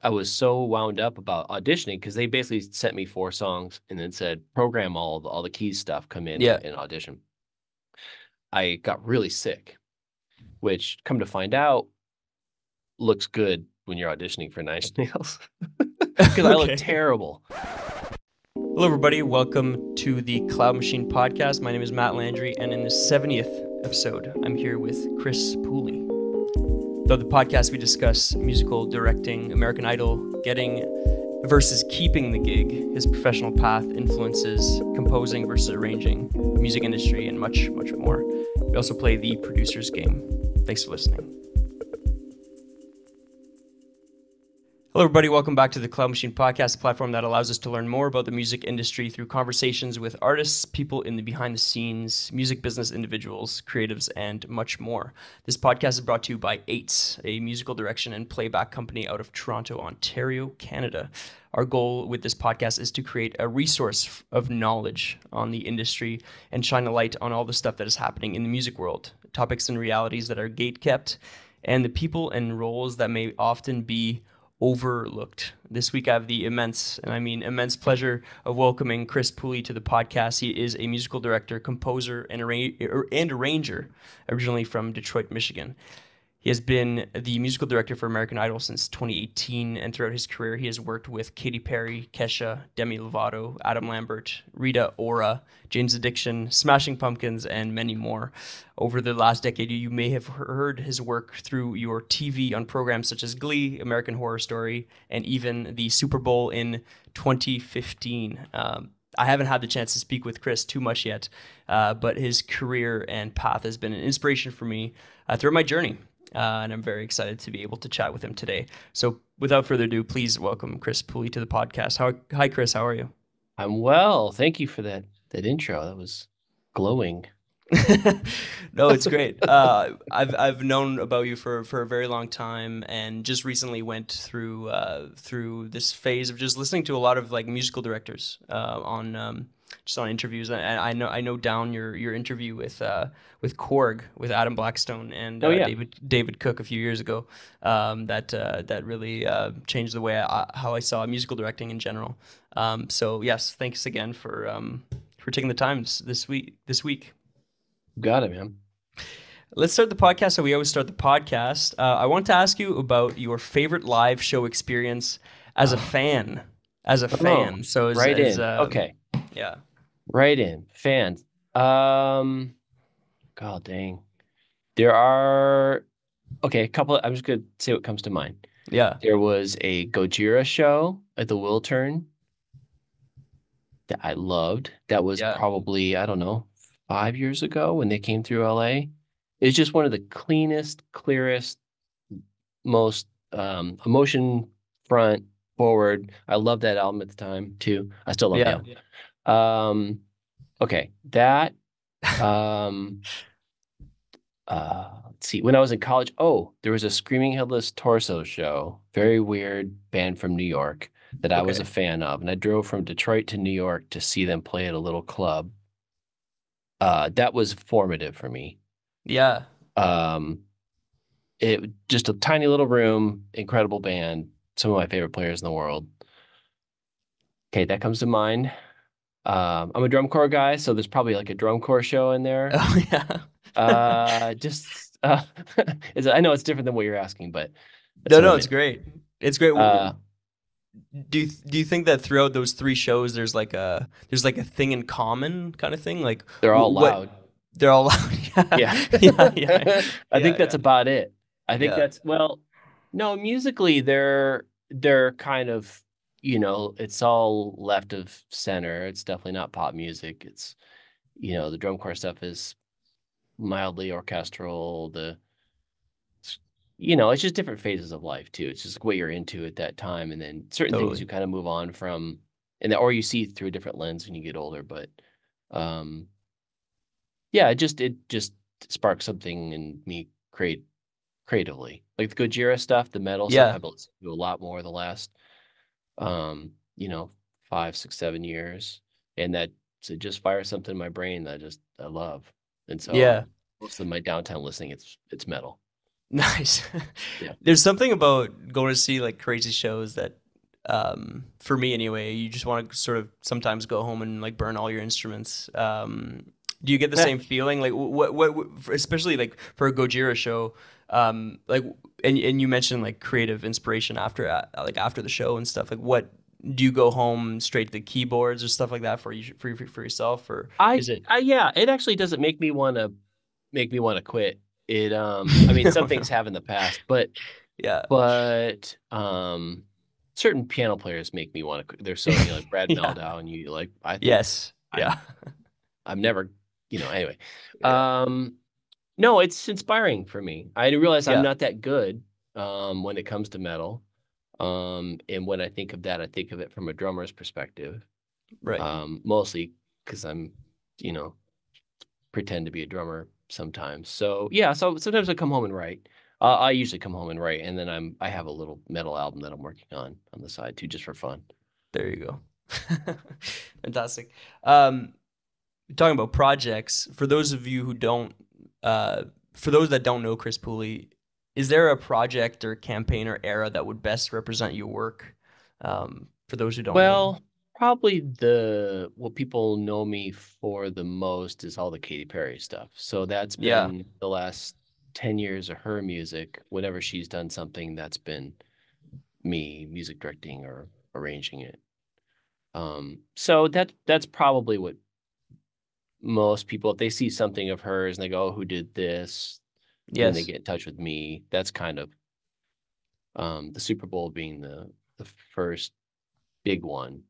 I was so wound up about auditioning because they basically sent me 4 songs and then said program all the keys stuff, come in Yeah. and audition. I got really sick, which come to find out looks good when you're auditioning for Nine Inch Nails because I look Okay. terrible. Hello, everybody. Welcome to the Cloud Machine podcast. My name is Mat Landry, and in the 70th episode, I'm here with Kris Pooley. Though the podcast, we discuss musical directing, American Idol, getting versus keeping the gig, his professional path, influences, composing versus arranging, the music industry, and much, much more. We also play the producer's game. Thanks for listening. Hello, everybody. Welcome back to the Cloud Machine podcast, a platform that allows us to learn more about the music industry through conversations with artists, people in the behind the scenes, music business individuals, creatives, and much more. This podcast is brought to you by Eights, a musical direction and playback company out of Toronto, Ontario, Canada. Our goal with this podcast is to create a resource of knowledge on the industry and shine a light on all the stuff that is happening in the music world, topics and realities that are gatekept, and the people and roles that may often be overlooked. This week I have the immense pleasure of welcoming Kris Pooley to the podcast. He is a musical director, composer, and arranger, originally from Detroit, Michigan. He has been the musical director for American Idol since 2018, and throughout his career, he has worked with Katy Perry, Kesha, Demi Lovato, Adam Lambert, Rita Ora, Jane's Addiction, Smashing Pumpkins, and many more. Over the last decade, you may have heard his work through your TV on programs such as Glee, American Horror Story, and even the Super Bowl in 2015. I haven't had the chance to speak with Kris too much yet, but his career and path has been an inspiration for me throughout my journey. And I'm very excited to be able to chat with him today. So without further ado, please welcome Kris Pooley to the podcast. Hi, Kris. How are you? I'm well. Thank you for that intro. That was glowing. No, it's great. I've known about you for a very long time, and just recently went through this phase of just listening to a lot of like musical directors on just on interviews. And I know down your interview with Korg with Adam Blackstone and Oh yeah. David Cook a few years ago. That really changed the way how I saw musical directing in general. So yes, thanks again for taking the time this week. Got it, man. Let's start the podcast. So we always start the podcast. I want to ask you about your favorite live show experience as a fan. So right in. Okay. Yeah. Right in. Fans. God dang. There are a couple. I'm just gonna say what comes to mind. Yeah. There was a Gojira show at the Wiltern that I loved. That was probably, I don't know, 5 years ago when they came through LA. It's just one of the cleanest, clearest, most emotion front forward. I loved that album at the time too. I still love the album. Okay, that let's see. When I was in college, there was a Screaming Headless Torso show, very weird band from New York that I was a fan of, and I drove from Detroit to New York to see them play at a little club. That was formative for me. Yeah. It just a tiny little room, incredible band, some of my favorite players in the world. Okay, that comes to mind. I'm a drum corps guy, so there's probably like a drum corps show in there. Oh yeah. I know it's different than what you're asking, but no, it's great. It's great. Do you think that throughout those 3 shows there's like a thing in common kind of thing? Like they're all loud. They're all loud. Yeah. I think that's about it. I think no, musically they're kind of, it's all left of center. It's definitely not pop music. It's, the drum corps stuff is mildly orchestral. It's just different phases of life too. It's just what you're into at that time. And then certain things you kind of move on from or you see through a different lens when you get older. But it just sparks something in me creatively. Like the Gojira stuff, the metal stuff, I've listened to a lot more the last 5, 6, 7 years. And that just fires something in my brain that I love. And so most of my downtime listening, it's metal. Nice. Yeah. There's something about going to see like crazy shows that, for me anyway, you just want to sort of sometimes go home and like burn all your instruments. Do you get the same feeling? Like especially like for a Gojira show, like, and you mentioned like creative inspiration after, like after the show and stuff. Like, what do you go home straight to the keyboards or stuff like that for you for yourself, or is it? Yeah, it actually doesn't make me want to quit. It I mean some No, things no. have in the past, but Yeah. but certain piano players make me want to. They're so, like Brad Yeah. Meldau, and you like, I think Yes. I'm Yeah. I'm never, anyway. Yeah. Um no, it's inspiring for me. I realize I'm Yeah. not that good when it comes to metal. And when I think of that, I think of it from a drummer's perspective. Right. Mostly because I'm, you know, pretend to be a drummer sometimes. So yeah, so sometimes I come home and write. I usually come home and write, and then I have a little metal album that I'm working on the side too, just for fun. There you go. Fantastic. Um, Talking about projects, for those of you who don't, for those that don't know Kris Pooley, is there a project or campaign or era that would best represent your work? For those who don't know you. Well, probably the what people know me for the most is all the Katy Perry stuff. So that's Yeah. been the last 10 years of her music. Whenever she's done something, that's been me music directing or arranging it. So that's probably what most people, if they see something of hers and they go, oh, who did this? Then they Yes. get in touch with me. That's kind of the Super Bowl being the first big one,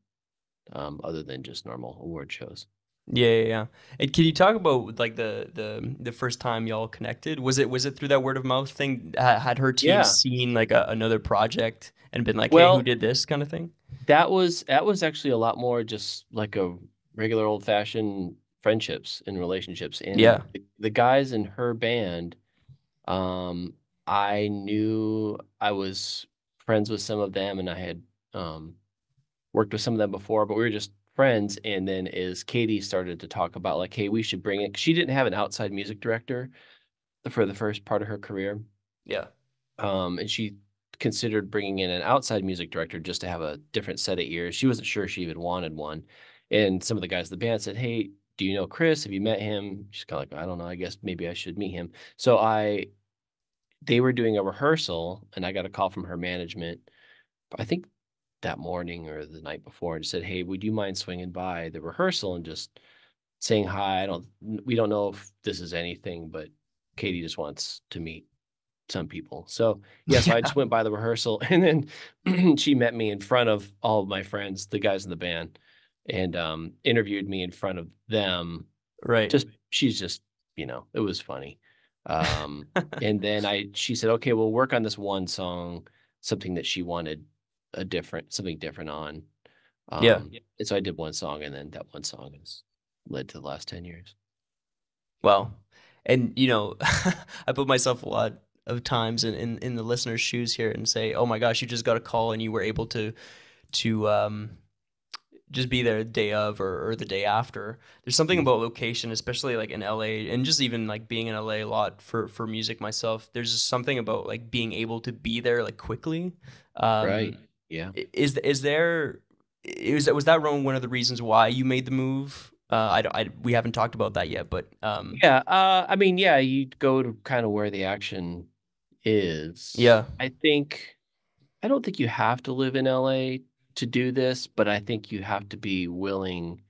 other than just normal award shows. Yeah, yeah, yeah. And can you talk about like the first time y'all connected? Was it through that word of mouth thing? Had her team Yeah. seen like another project and been like, "Hey, who Well, did this?" kind of thing? that was actually a lot more just like a regular old fashioned friendships and relationships. And Yeah. the guys in her band, um, I knew I was friends with some of them, and I had um worked with some of them before, but we were just friends. And then as Katie started to talk about like, hey, we should bring it. She didn't have an outside music director for the first part of her career. Yeah. And she considered bringing in an outside music director just to have a different set of ears. She wasn't sure she even wanted one. And some of the guys in the band said, hey, do you know Kris? Have you met him? She's kind of like, I don't know. I guess maybe I should meet him. So they were doing a rehearsal, and I got a call from her management, I think that morning or the night before, and said, hey, would you mind swinging by the rehearsal and just saying hi? We don't know if this is anything, but Katie just wants to meet some people. So yeah, so I Yeah. just went by the rehearsal, and then she met me in front of all of my friends, the guys in the band, and interviewed me in front of them. Right. She's just, it was funny. Um, and then she said, okay, we'll work on this one song, something that she wanted something different on. Yeah. And so I did one song, and then that one song has led to the last 10 years. Well, and I put myself a lot of times in the listener's shoes here and say, "Oh my gosh, you just got a call and you were able to just be there the day of or the day after." There's something Mhm. about location, especially like in LA, and just even like being in LA a lot for music myself. There's just something about like being able to be there like quickly. Right. Um, Yeah. is there is that was that one of the reasons why you made the move? We haven't talked about that yet, but Yeah. I mean, yeah, you go to kind of where the action is. yeah, I don't think you have to live in LA to do this, but I think you have to be willing,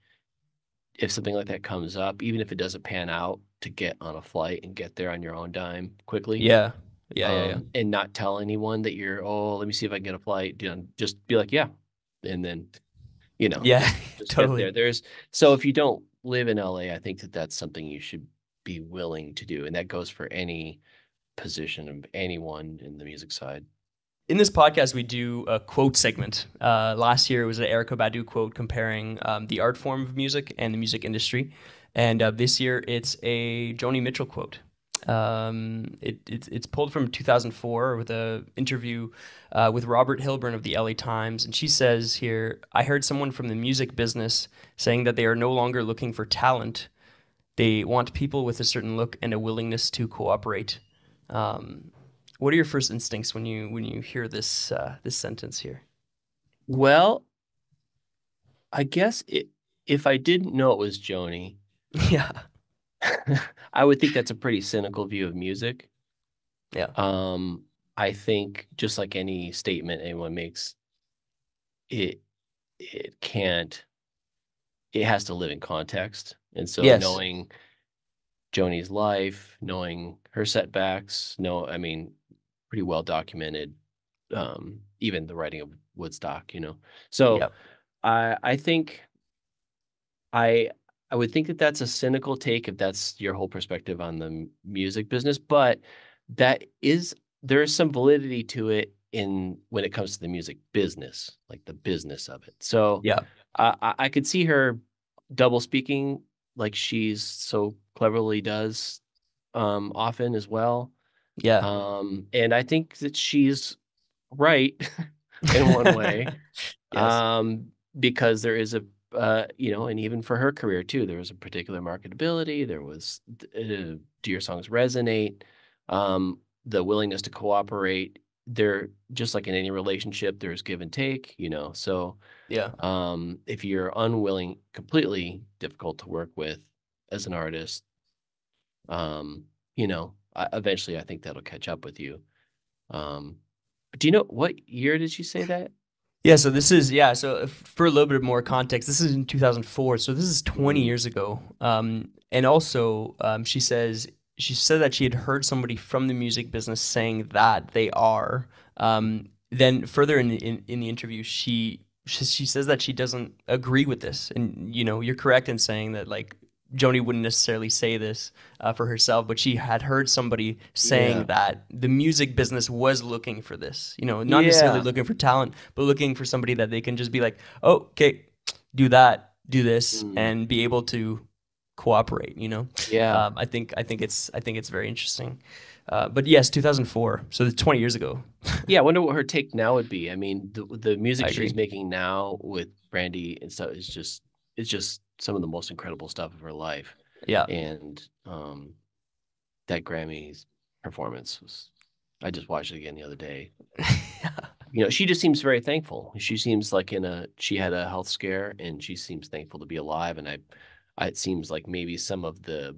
if something like that comes up, even if it doesn't pan out, to get on a flight and get there on your own dime quickly. yeah, yeah, yeah, yeah, And not tell anyone that oh, let me see if I can get a flight. Just be like, yeah. And then, yeah, just get totally. there. So if you don't live in LA, I think that that's something you should be willing to do. And that goes for any position of anyone in the music side. In this podcast, we do a quote segment. Last year, it was an Erica Badu quote comparing the art form of music and the music industry. And this year, it's a Joni Mitchell quote. It's pulled from 2004 with an interview with Robert Hilburn of the LA Times. And she says here, I heard someone from the music business saying that they are no longer looking for talent. They want people with a certain look and a willingness to cooperate. Um, What are your first instincts when you hear this sentence here? Well, I guess if I didn't know it was Joni, Yeah. I would think that's a pretty cynical view of music. Yeah. Um, I think just like any statement anyone makes, it it can't it has to live in context. And so Yes. knowing Joni's life, knowing her setbacks, I mean, pretty well documented, even the writing of Woodstock. So Yeah. I think I I would think that that's a cynical take if that's your whole perspective on the music business, but that is there is some validity to it in when it comes to the music business, like the business of it. So Yeah. I could see her double speaking like she's so cleverly does often as well. Yeah. And I think that she's right in one way, Yes. um, because there is and even for her career too, there was a particular marketability. There was, do your songs resonate? The willingness to cooperate. There, just like in any relationship, there's give and take. So, Yeah. if you're unwilling, completely difficult to work with as an artist, eventually I think that'll catch up with you. Um, do you know what year did you say that? Yeah, so this is yeah. So for a little bit more context, this is in 2004. So this is 20 Mm, years ago. And also, she said that she had heard somebody from the music business saying that they are. Then further in the interview, she says that she doesn't agree with this. And you're correct in saying that like Joni wouldn't necessarily say this for herself, but she had heard somebody saying yeah. that the music business was looking for this. Not necessarily Yeah. looking for talent, but looking for somebody that they can just be like, oh, okay, do that, do this, Mm, and be able to cooperate. yeah. I think it's very interesting. But yes, 2004, so it's 20 years ago. Yeah. I wonder what her take now would be. I mean, the I music she's agree. making now with Brandy and stuff it's just some of the most incredible stuff of her life. Yeah. And that Grammys performance was I just watched it again the other day. She just seems very thankful. She seems like she had a health scare and she seems thankful to be alive. And it seems like maybe some of the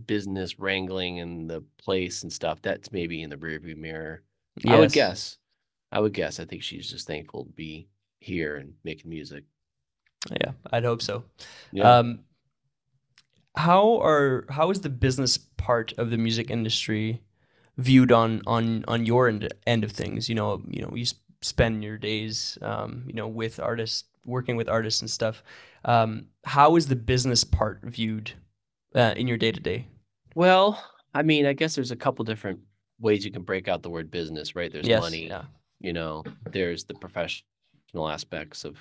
business wrangling and the place and stuff that's maybe in the rearview mirror. I would Yes. guess. I would guess. I think she's just thankful to be here and making music. Yeah, I'd hope so. Yeah. Um, how is the business part of the music industry viewed on your end of things? You spend your days, with artists, working with artists and stuff. How is the business part viewed in your day to day? Well, I mean, I guess there's a couple different ways you can break out the word business, right? There's Yes, money, yeah, there's the professional aspects of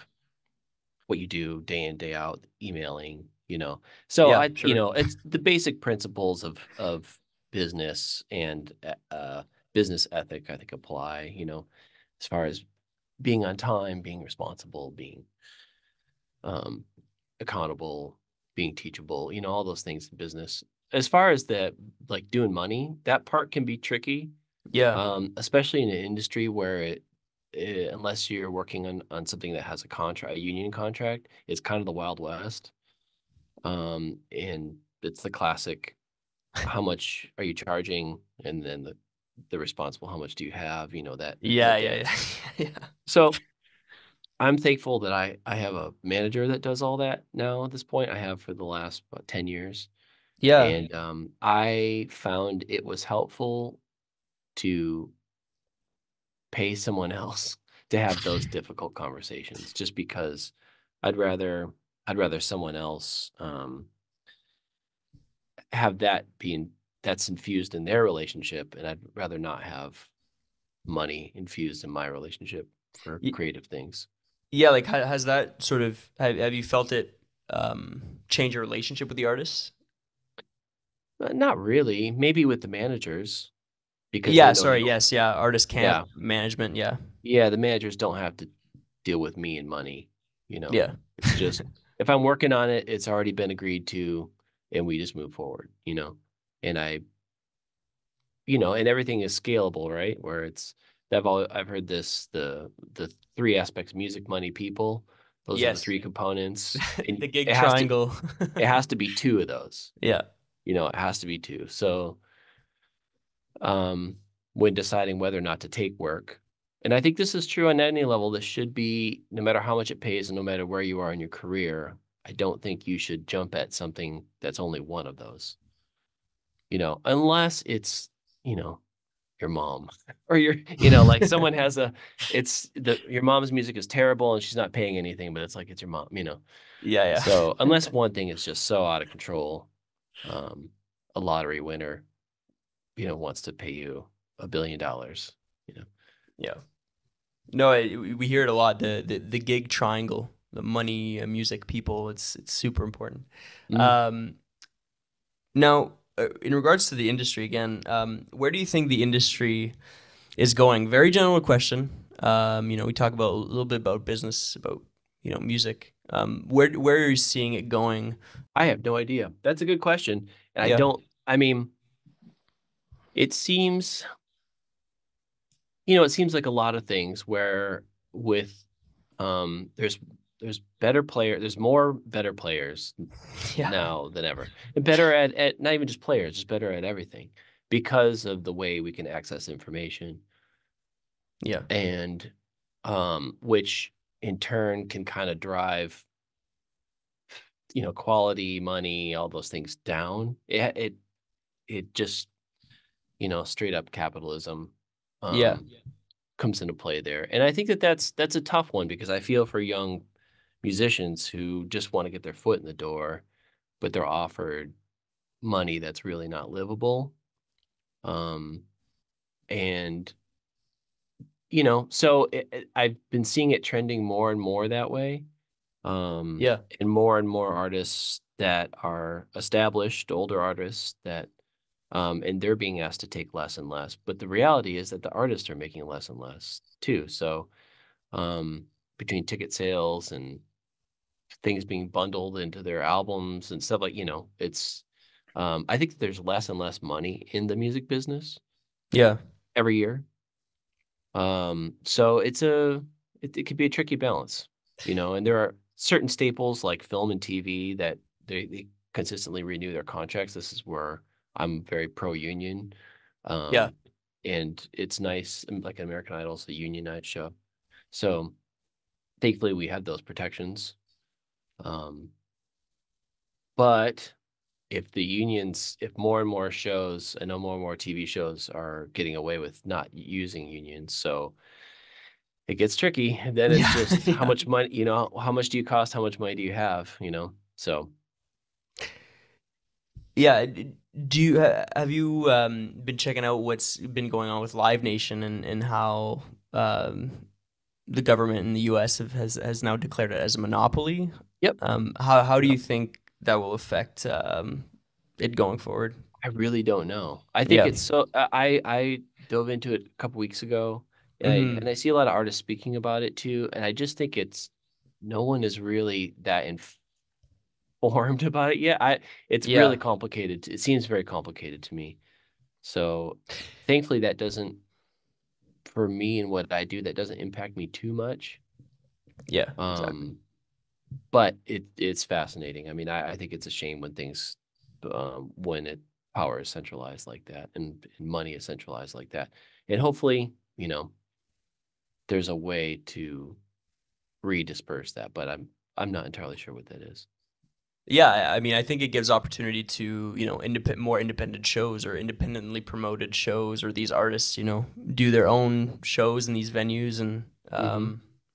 what you do day in, day out, emailing. So yeah, sure, it's the basic principles of business and business ethic, I think apply, as far as being on time, being responsible, being um, accountable, being teachable, all those things in business. As far as the like doing money, that part can be tricky, yeah, especially in an industry where unless you're working on something that has a union contract, it's kind of the Wild West. And it's the classic, how much are you charging? And then the responsible, how much do you have? That yeah, yeah, dance. yeah, So I'm thankful that I have a manager that does all that now at this point. I have for the last about 10 years. yeah, And I found it was helpful to pay someone else to have those difficult conversations just because I'd rather I'd rather someone else have that's infused in their relationship, and I'd rather not have money infused in my relationship for yeah. creative things. Yeah, like has that sort of have you felt it change your relationship with the artists? Not really. Maybe with the managers because they Yeah, know they sorry, don't. yes, yeah, artist camp Yeah, management, yeah. yeah. The managers don't have to deal with me and money. You know, Yeah. it's just if I'm working on it, it's already been agreed to, and we just move forward. And and everything is scalable, right? Where I've heard this, the three aspects: music, money, people. Those are the Yes. three components, and The gig triangle. it has to be two of those. Yeah. It has to be two. So, um, when deciding whether or not to take work, and I think this is true on any level, this should be no matter how much it pays and no matter where you are in your career. I don't think you should jump at something that's only one of those. Unless it's, you know, your mom or like someone has your mom's music is terrible and she's not paying anything, but it's like it's your mom. Yeah. So unless one thing is just so out of control, a lottery winner, wants to pay you $1 billion, Yeah. No, we hear it a lot. The gig triangle, the money, music, people. It's super important. Mm. Now, in regards to the industry again, where do you think the industry is going? Very general question. We talk about a little bit about business, about music. Where are you seeing it going? I have no idea. That's a good question, and Yeah. I mean, it seems, it seems like a lot of things where with there's more better players Yeah. now than ever, and better at not even just players, just better at everything because of the way we can access information. Yeah. And which in turn can kind of drive quality, money, all those things down. It just straight up capitalism Yeah. comes into play there. And I think that's a tough one because I feel for young musicians who just want to get their foot in the door, but they're offered money that's really not livable. And so I've been seeing it trending more and more that way. Yeah. And more artists that are established, older artists that and they're being asked to take less and less. But the reality is that the artists are making less and less too. So between ticket sales and things being bundled into their albums and stuff like, it's I think there's less and less money in the music business Yeah. every year. So it could be a tricky balance, and there are certain staples like film and TV that they consistently renew their contracts. This is where I'm very pro union. Yeah. And it's nice, like American Idol's a unionized show. So thankfully we have those protections. But if more and more shows, I know more and more TV shows are getting away with not using unions, so it gets tricky. And then it's just how much money, how much do you cost? How much money do you have? So. Yeah. Have you been checking out what's been going on with Live Nation and how the government in the U.S. has now declared it as a monopoly? Yep. How do you think that will affect it going forward? I really don't know. I think Yeah. it's so I dove into it a couple weeks ago, and I see a lot of artists speaking about it too, and I just think no one is really that informed about it yet. It's really complicated. It seems very complicated to me. So thankfully that doesn't, for me and what I do, that doesn't impact me too much. Yeah. Exactly. But it's fascinating. I mean, I think it's a shame when when power is centralized like that and money is centralized like that. And hopefully, there's a way to redisperse that, but I'm not entirely sure what that is. Yeah, I mean, I think it gives opportunity to, more independent shows or independently promoted shows, or these artists, do their own shows in these venues, and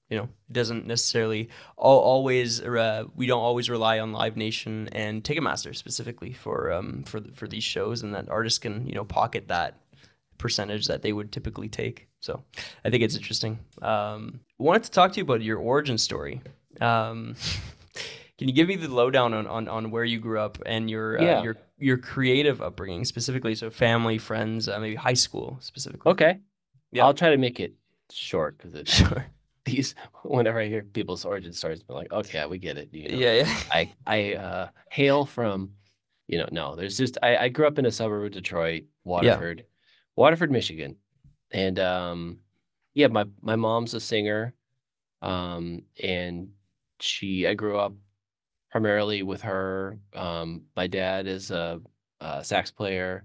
it doesn't necessarily always we don't always rely on Live Nation and Ticketmaster specifically for these shows, and that artists can pocket that percentage that they would typically take. So I think it's interesting. Wanted to talk to you about your origin story. Can you give me the lowdown on where you grew up and your creative upbringing specifically? So family, friends, maybe high school specifically. Okay. Yeah. I'll try to make it short because it's Sure. whenever I hear people's origin stories, I'm like, okay, we get it. Yeah. I hail from, no, there's just I grew up in a suburb of Detroit, Waterford, Waterford, Michigan. And yeah, my mom's a singer. And I grew up primarily with her. My dad is a sax player.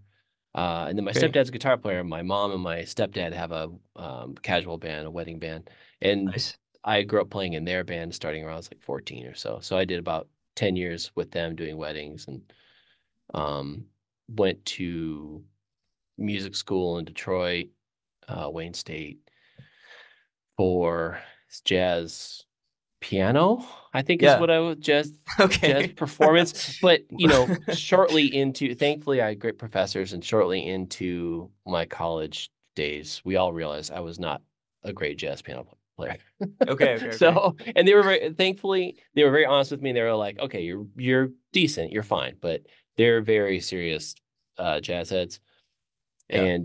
And then my Okay. stepdad's a guitar player. My mom and my stepdad have a casual band, a wedding band. And Nice. I grew up playing in their band starting around I was like 14 or so. So I did about 10 years with them doing weddings and um, went to music school in Detroit, Wayne State for jazz piano, I think is Yeah. what I would jazz Okay. performance. But shortly into thankfully I had great professors, and shortly into my college days, we all realized I was not a great jazz piano player. Okay. Okay. Okay. So, and thankfully they were very honest with me. They were like, okay, you're decent, you're fine, but they're very serious jazz heads. Yeah.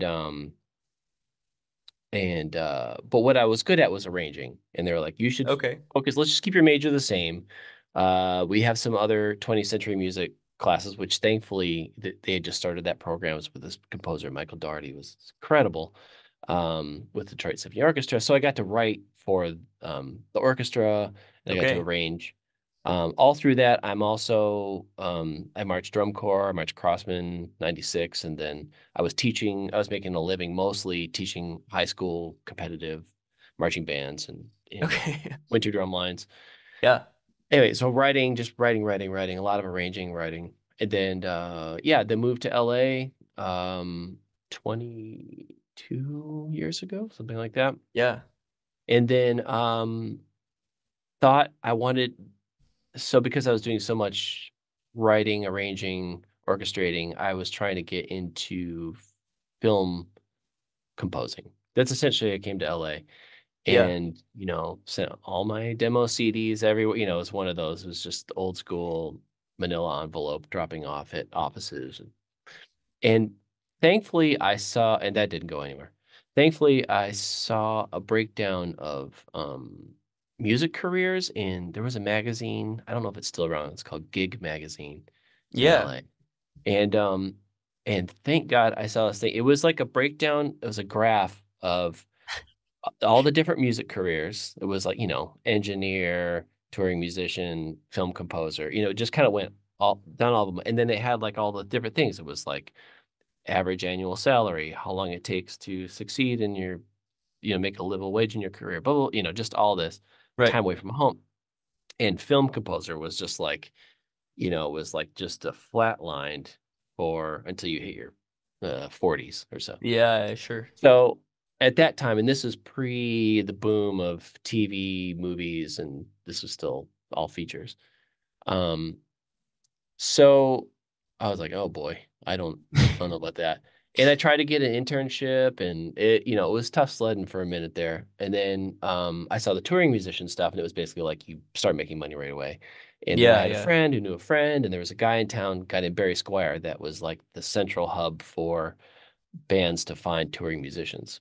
And but what I was good at was arranging. And they were like, you should Okay. focus, let's just keep your major the same. We have some other 20th century music classes, which thankfully they had just started that programs with this composer, Michael Daugherty, was incredible, with the Detroit Symphony Orchestra. So I got to write for the orchestra, and I got to Okay. arrange. All through that, I marched drum corps, I marched Crossman 96, and then I was making a living mostly teaching high school competitive marching bands and in Okay. winter drum lines. Yeah. Anyway, so writing, just writing, a lot of arranging, writing. And then yeah, then moved to LA 22 years ago, something like that. Yeah. And then thought I wanted so because I was doing so much writing, arranging, orchestrating, I was trying to get into film composing. That's essentially I came to LA Yeah. and, sent all my demo CDs everywhere. It was one of those. It was just old school manila envelope dropping off at offices. And thankfully I saw, and that didn't go anywhere. Thankfully, I saw a breakdown of music careers there was a magazine. I don't know if it's still around. It's called Gig Magazine in Yeah. LA. And thank God I saw this thing. It was like a breakdown, it was a graph of all the different music careers. It was like, engineer, touring musician, film composer, it just kind of went all down all of them. And then it had like all the different things. It was like average annual salary, how long it takes to succeed in your, make a livable wage in your career, blah, blah, just all this Right. time away from home. And film composer was just like, was like just a flatlined for until you hit your 40s or so. Yeah. Sure. So at that time, and this is pre the boom of TV, movies, and this was still all features. Um, so I was like, oh boy, I don't know about that. And I tried to get an internship and it was tough sledding for a minute there. And then I saw the touring musician stuff and it was basically like you start making money right away. And then I Yeah. had a Yeah. friend who knew a friend, and there was a guy in town, a guy named Barry Squire, that was like the central hub for bands to find touring musicians.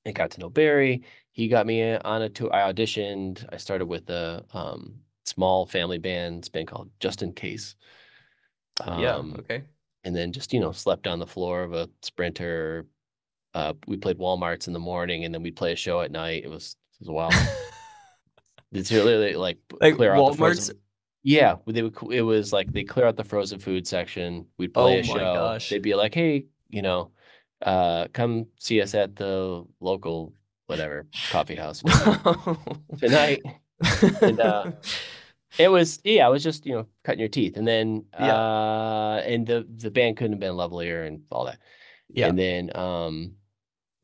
I got to know Barry. He got me on a tour. I auditioned. I started with a small family band. It's been called Just in Case. Yeah. Um, Okay. and then just, slept on the floor of a Sprinter. We played Walmarts in the morning, and then we'd play a show at night. It was wild. It's really like Like clear out the Walmart's. frozen. Yeah, it was like they clear out the frozen food section. We'd play Oh a my show. gosh. They'd be like, "Hey, come see us at the local whatever coffee house tonight." And it was just, cutting your teeth. And then Yeah. and the band couldn't have been lovelier and all that. Yeah. And then I'm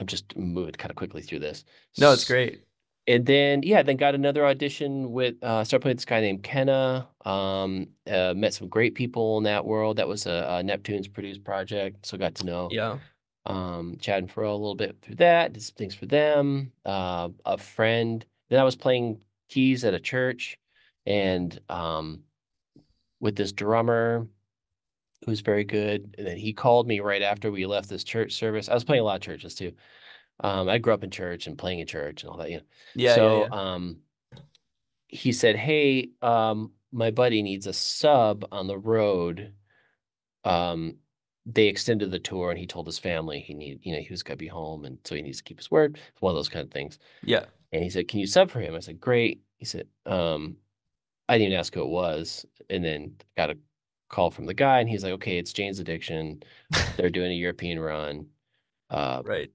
just moving kind of quickly through this. No, it's great. And then yeah, then got another audition with started playing with this guy named Kenna. Met some great people in that world. That was a Neptune's produced project, so got to know Yeah. Chad and Furrow a little bit through that. Did some things for them. A friend. Then I was playing keys at a church, and with this drummer who's very good. And then he called me right after we left this church service. I was playing a lot of churches too. I grew up in church and playing in church and all that. Yeah. Yeah. So Yeah. he said, "Hey, my buddy needs a sub on the road. Um, they extended the tour, and he told his family he was gonna be home, and so he needs to keep his word. It's one of those kind of things. Yeah. And he said, "Can you sub for him?" I said, "Great." He said, I didn't even ask who it was, and then got a call from the guy, and he's like, "Okay, it's Jane's Addiction. They're doing a European run." Uh, Right.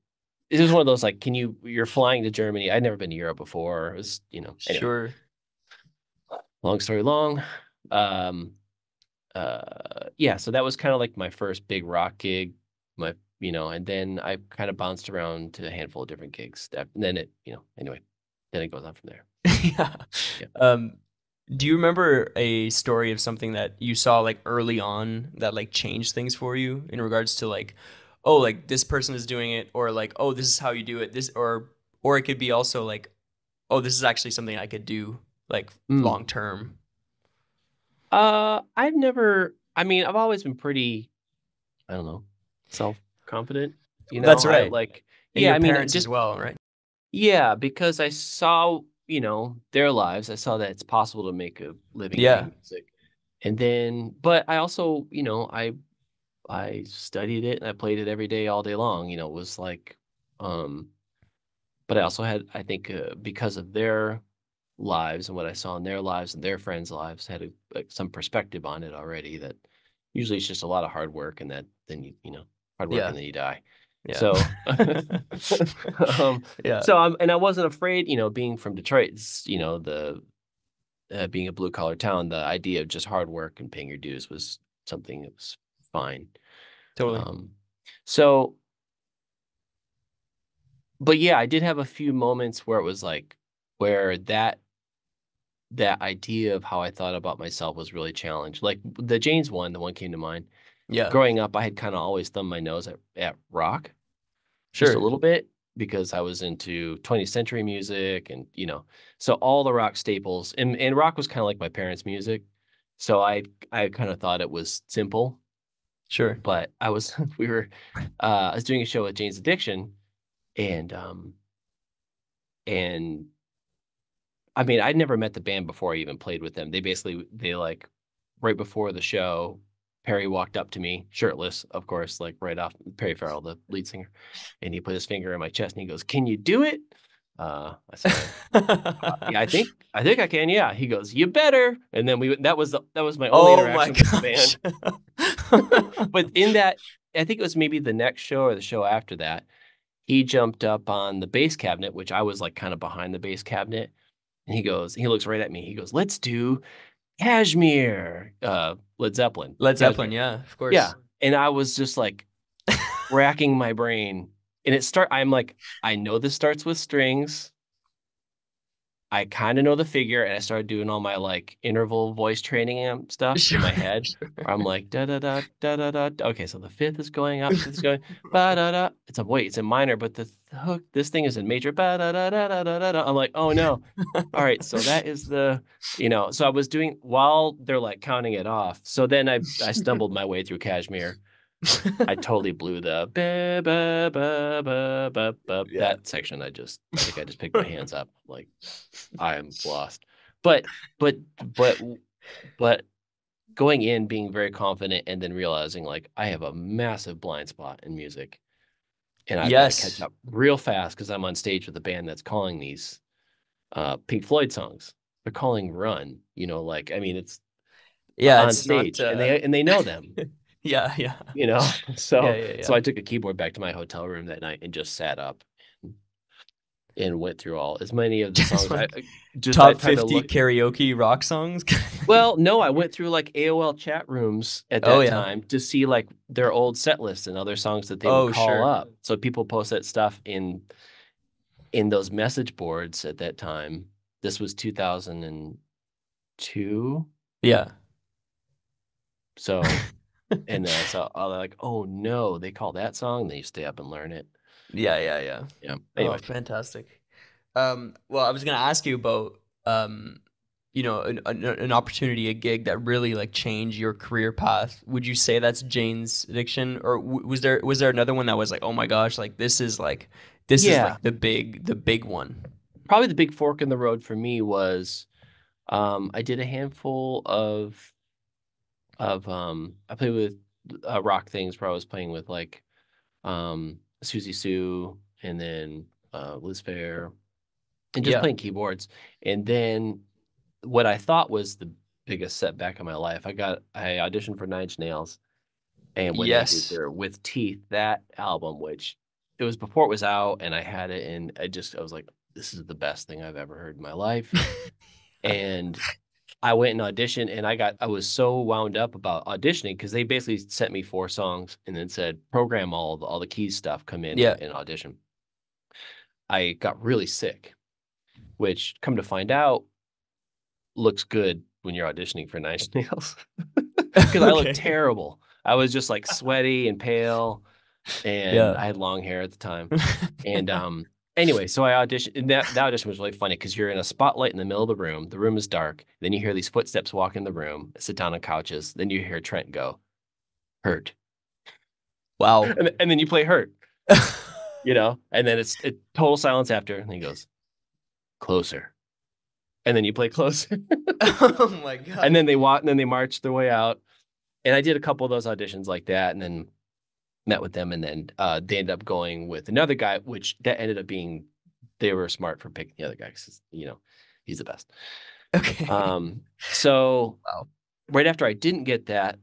it was one of those like, you're flying to Germany. I'd never been to Europe before. It was, anyway, Sure. long story long. Um, yeah, so that was kind of like my first big rock gig, and then I kind of bounced around to a handful of different gigs. And then anyway, then it goes on from there. Yeah. Yeah. Do you remember a story of something that you saw like early on that like changed things for you in regards to like, oh, like this person is doing it, or like, oh, this is how you do it, this, or it could be also like, oh, this is actually something I could do like long term. I've always been pretty, I don't know, self-confident, That's right. And Yeah, your I mean, parents as well, right? yeah, because I saw, their lives. I saw that it's possible to make a living Yeah. doing music. And then, but I also, I studied it and I played it every day, all day long. It was like, um, but I also had, I think, because of their lives and what I saw in their lives and their friends' lives, had some perspective on it already. That usually it's just a lot of hard work, and that then hard work, Yeah. and then you die. Yeah. So, Yeah. so I wasn't afraid, being from Detroit, the being a blue collar town, the idea of just hard work and paying your dues was something that was fine. Totally. So, but yeah, I did have a few moments where it was like, where that idea of how I thought about myself was really challenged. Like the Jane's one, the one came to mind. Yeah. Growing up, I had kind of always thumbed my nose at rock, just a Sure. little bit, because I was into 20th century music, and so all the rock staples, and rock was kind of like my parents' music. So I kind of thought it was simple, Sure. but I was doing a show with Jane's Addiction, and and I mean, I'd never met the band before I even played with them. They like, right before the show, Perry walked up to me, shirtless, of course, like right off, Perry Farrell, the lead singer, and he put his finger in my chest and he goes, "Can you do it?" I said, "Yeah, I think I can." Yeah. He goes, "You better." And then that was my only Oh my interaction with the gosh. band. But in that, I think it was maybe the next show or the show after that, he jumped up on the bass cabinet, which I was like kind of behind the bass cabinet. And he looks right at me. He goes, "Let's do Kashmir." Led Zeppelin. Led Zeppelin, Kashmir. yeah, of course. Yeah. And I was just like racking my brain. And I'm like, I know this starts with strings. I kind of know the figure, and I started doing all my like interval voice training stuff in my head. Sure. Where I'm like, da da da da da da. Okay, so the fifth is going up, fifth is going ba da da. It's in minor, but the hook, this thing is in major, ba da da da da da da. I'm like, oh no. All right, so that is so I was doing while they're like counting it off. So then I stumbled my way through Kashmir. I totally blew the ba, ba, ba, ba, ba, ba. Yeah. That section. I think I just picked my hands up. Like, I am lost. But but but but going in being very confident, and then realizing like I have a massive blind spot in music, and I've got to catch Yes. up real fast because I'm on stage with a band that's calling these Pink Floyd songs. They're calling Run. Like, I mean, it's Yeah, on it's not stage, and they know them. Yeah, yeah. So Yeah. I took a keyboard back to my hotel room that night and just sat up and went through as many of the Just songs. I like just I top tried to 50 look. karaoke rock songs. Well, no, I went through like AOL chat rooms at Oh that yeah. time to see like their old set lists and other songs that they would Oh call sure. up. So people post that stuff in those message boards at that time. This was 2002. Yeah. So so I was like, oh no, they call that song. Then you stay up and learn it. Yeah. Yeah. Oh, Anyway. fantastic. Well, I was gonna ask you about an opportunity, a gig that really like changed your career path. Would you say that's Jane's Addiction, or was there another one that was like, oh my gosh, like this is Yeah. like the big one? Probably the big fork in the road for me was I did a handful of I played with rock things where I was playing with like Susie Sue and then Liz Fair and just Yeah. playing keyboards. And then what I thought was the biggest setback in my life, I auditioned for Nine Inch Nails, and when they did Yes. their With Teeth, that album, which it was before it was out, and I had it, and I was like, this is the best thing I've ever heard in my life. And I went and auditioned, and I was so wound up about auditioning because they basically sent me 4 songs and then said program all the keys stuff, come in Yeah. and audition. I got really sick, which come to find out looks good when you're auditioning for Nine Inch Nails because I looked Okay. terrible. I was just like sweaty and pale, and Yeah. I had long hair at the time. And anyway, so I auditioned, and that audition was really funny because you're in a spotlight in the middle of the room. The room is dark. Then you hear these footsteps walk in the room, sit down on couches. Then you hear Trent go, "Hurt," Wow. and then you play "Hurt," and then it's total silence after, and he goes, "Closer," and then you play "Closer," Oh my God. and then they walk, and then they march their way out. And I did a couple of those auditions like that, and then met with them, and then they ended up going with another guy, which that ended up being they were smart for picking the other guy because he's the best. Okay. So Wow. right after I didn't get that,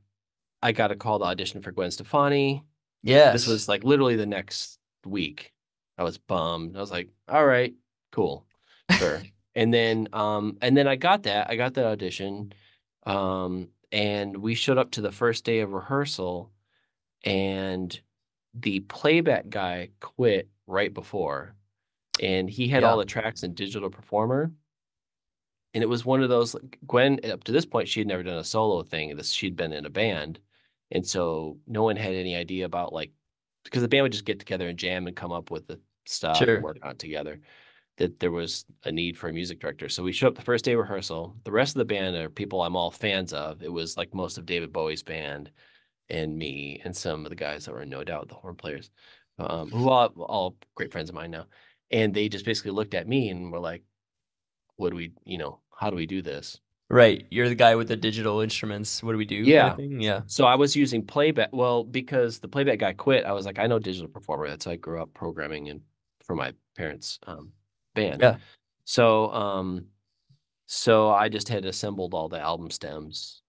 I got a call to audition for Gwen Stefani. This Yes. was like literally the next week. I was bummed. I was like, all right, cool, sure. And then I got that. I got that audition. And we showed up to the first day of rehearsal, and the playback guy quit right before, and he had all Yeah. the tracks in Digital Performer. And it was one of those, like, Gwen, up to this point, she had never done a solo thing. She'd been in a band. And so no one had any idea about, like, because the band would just get together and jam and come up with the stuff and Sure. work on it together, that there was a need for a music director. So we showed up the first day of rehearsal. The rest of the band are people I'm all fans of. It was like most of David Bowie's band and me and some of the guys that were in No Doubt, the horn players, who all great friends of mine now. And they just basically looked at me and were like, what do we, how do we do this? Right. You're the guy with the digital instruments. What do we do? Kind of Yeah. thing. Yeah. So I was using playback. Well, because the playback guy quit, I was like, I know Digital Performer. That's how I grew up programming and for my parents' band. Yeah. So so I just had assembled all the album stems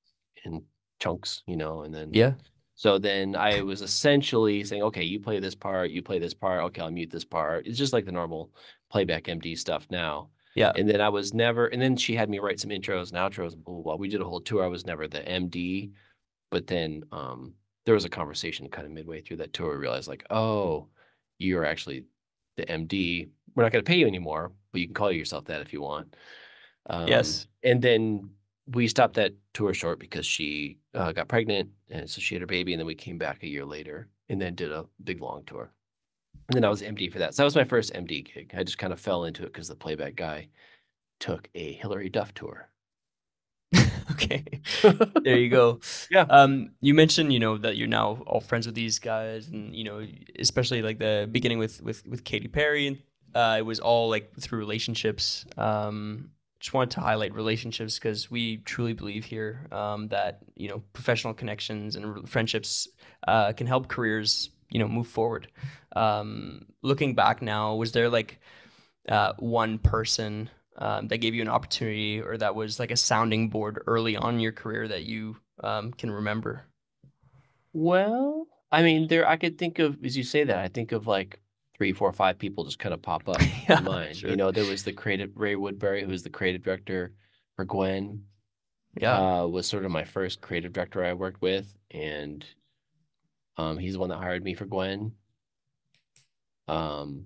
in chunks, and then Yeah. so then I was essentially saying, okay, you play this part, you play this part. Okay, I'll mute this part. It's just like the normal playback MD stuff now. Yeah. And then I was never, and then she had me write some intros and outros and blah, blah, blah. We did a whole tour. I was never the MD, but then there was a conversation kind of midway through that tour. We realized, like, oh, you're actually the MD. We're not going to pay you anymore, but you can call yourself that if you want. Yes. And then we stopped that tour short because she got pregnant, and so she had her baby, and then we came back a year later and then did a big long tour. And then I was MD for that. So that was my first MD gig. I just kind of fell into it because the playback guy took a Hillary Duff tour. Okay. There you go. Yeah. You mentioned, that you're now all friends with these guys, and especially like the beginning with Katy Perry, and it was all like through relationships. Just wanted to highlight relationships because we truly believe here that professional connections and friendships can help careers move forward. Looking back now, was there like one person that gave you an opportunity, or that was like a sounding board early on in your career that you can remember? Well, I mean, I could think of, as you say that, I think of like 3, 4, 5 people just kind of pop up in Yeah, mind. sure. There was the creative Ray Woodbury, who was the creative director for Gwen, Yeah. was sort of my first creative director I worked with, and he's the one that hired me for Gwen. Um,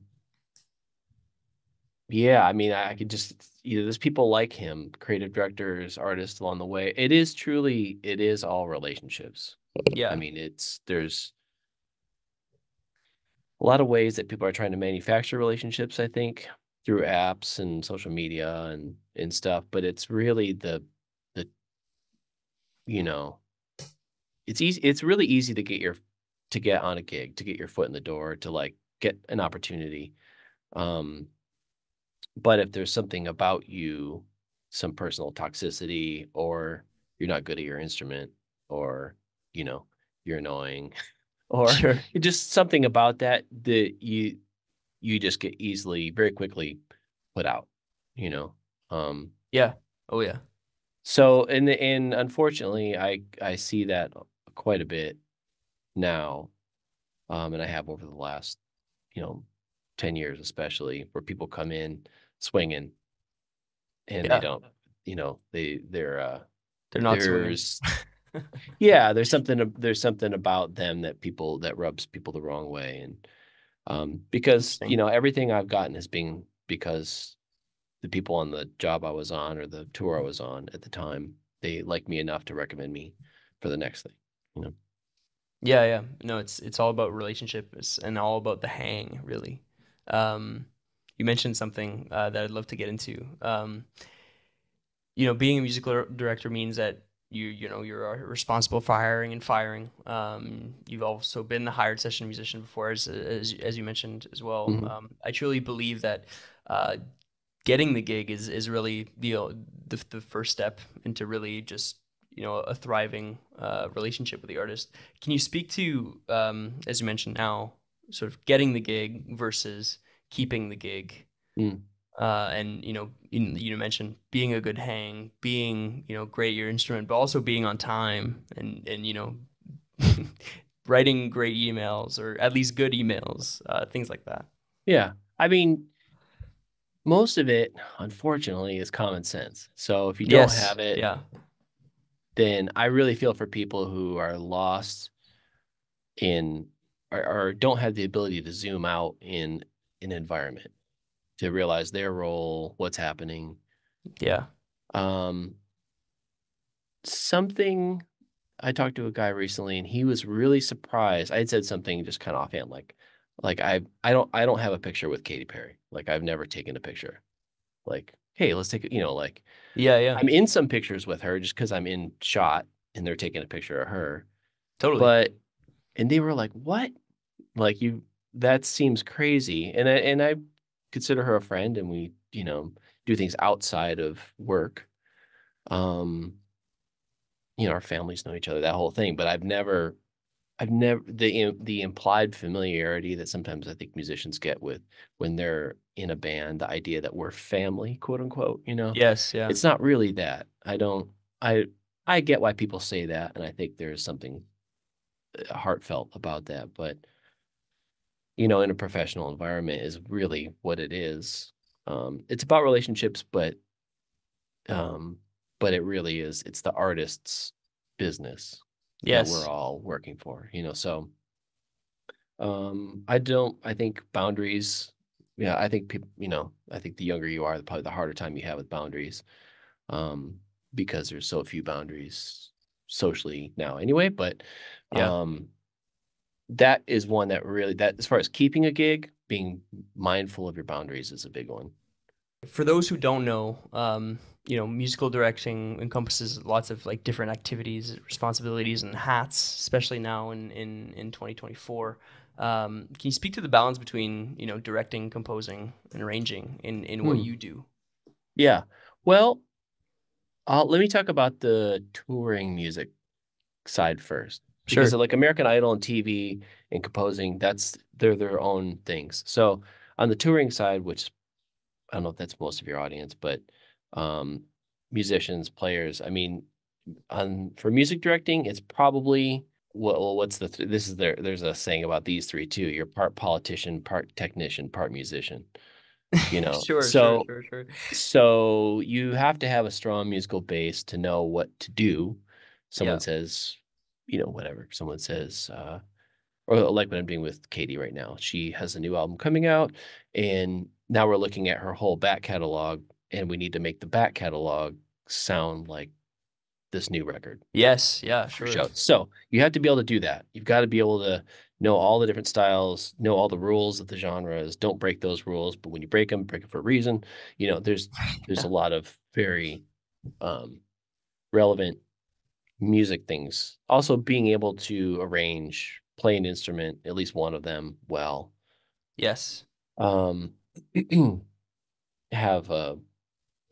yeah, I mean, I could just, there's people like him, creative directors, artists along the way. It is all relationships. I Yeah. mean, there's a lot of ways that people are trying to manufacture relationships, I think, through apps and social media and stuff, but it's really the you know, it's really easy to get on a gig, to get your foot in the door, to like get an opportunity. Um, but if there's something about you, some personal toxicity, or you're not good at your instrument, or, you know, you're annoying, or Sure. just something about that you just get very quickly put out, you know. Yeah. Oh yeah. So and unfortunately, I see that quite a bit now, and I have over the last, you know, 10 years especially, where people come in swinging and they Yeah. don't, They're not swinging. there's yeah, there's something about them that rubs people the wrong way, and because Interesting. everything I've gotten has been because the people on the job I was on or the tour I was on at the time, they liked me enough to recommend me for the next thing, you know. Yeah, yeah. No, it's all about relationships and all about the hang, really. Um, you mentioned something that I'd love to get into. Being a musical director means that you're responsible for hiring and firing. You've also been the hired session musician before, as you mentioned as well. Mhm. I truly believe that uh, getting the gig is really the first step into really just a thriving relationship with the artist. Can you speak to as you mentioned now, sort of getting the gig versus keeping the gig? Mm. And you mentioned being a good hang, being great at your instrument, but also being on time and writing great emails or at least good emails, things like that. Yeah. I mean, most of it, unfortunately, is common sense. So if you don't Yes. have it, Yeah. then I really feel for people who are lost in or don't have the ability to zoom out in an environment to realize their role, what's happening. Yeah. Um, something I talked to a guy recently and he was really surprised. I had said something just kind of offhand, like I don't have a picture with Katy Perry. Like I've never taken a picture. Like, hey, let's take it, like Yeah. Yeah. I'm in some pictures with her just because I'm in shot and they're taking a picture of her. Totally. But and they were like, "What? Like that seems crazy." And I consider her a friend and we, do things outside of work. Um, our families know each other, that whole thing, but I've never the implied familiarity that sometimes I think musicians get with when they're in a band, the idea that we're family, quote unquote, Yes. Yeah. it's not really that. I I get why people say that, and I think there's something heartfelt about that, but in a professional environment is really what it is. It's about relationships, um, but it really is. It's the artist's business that we're Yes. all working for. So I think boundaries. Yeah, I think people. I think the younger you are, probably the harder time you have with boundaries, um, because there's so few boundaries socially now, anyway. But Yeah. um, that is one that really that as far as keeping a gig, being mindful of your boundaries is a big one. For those who don't know, musical directing encompasses lots of like different activities, responsibilities, and hats, especially now in 2024. Can you speak to the balance between directing, composing, and arranging in what Hmm. you do? Yeah. Well, let me talk about the touring music side first, because Sure. like American Idol and TV and composing, they're their own things. So on the touring side, which I don't know if that's most of your audience, but um, musicians, players. I mean, for music directing, it's probably what's this is there's a saying about these three too. You're part politician, part technician, part musician. Sure, sure, So sure, sure. you have to have a strong musical base to know what to do. Yeah. Someone says, whatever. Someone says, or like what I'm doing with Katie right now. She has a new album coming out, and now we're looking at her whole back catalog, and we need to make the back catalog sound like this new record Yes. Yeah. for Sure. show. So you have to be able to do that. You've got to be able to know all the different styles, know all the rules of the genres. Don't break those rules, but when you break them for a reason. There's Yeah. a lot of very um, relevant music things. Also, being able to arrange, play an instrument, at least one of them, well. Yes. Um, have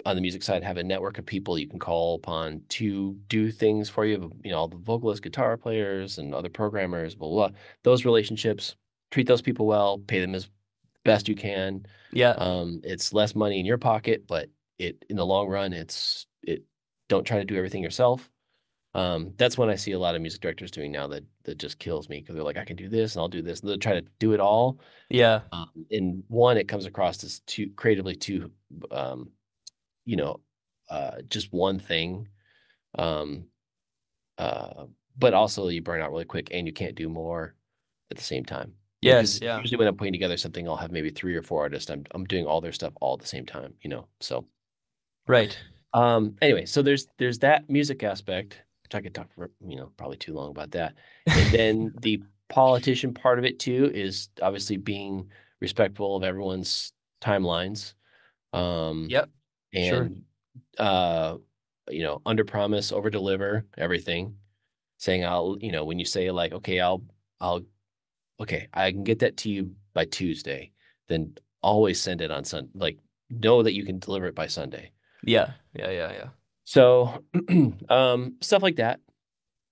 on the music side have a network of people you can call upon to do things for you. You know, all the vocalists, guitar players, and other programmers, blah, blah, blah. Those relationships, treat those people well, pay them as best you can. Yeah. It's less money in your pocket, but in the long run, don't try to do everything yourself. That's when I see a lot of music directors doing now that just kills me because they're like, I can do this and I'll do this. And they'll try to do it all. Yeah. And one, it comes across as too creatively too, you know, just one thing. Um, but also you burn out really quick and you can't do more at the same time. You know, because Yes. Yeah. usually when I'm putting together something, I'll have maybe 3 or 4 artists. I'm doing all their stuff all at the same time, you know. So Right. anyway, so there's that music aspect, which I could talk for, you know, probably too long about that. And then the politician part of it too is obviously being respectful of everyone's timelines. Yep. Sure. And you know, under promise, over deliver everything. Saying I'll, you know, when you say like, okay, okay, I can get that to you by Tuesday, then always send it on Sunday. Like, know that you can deliver it by Sunday. Yeah. Yeah. Yeah. Yeah. So, stuff like that.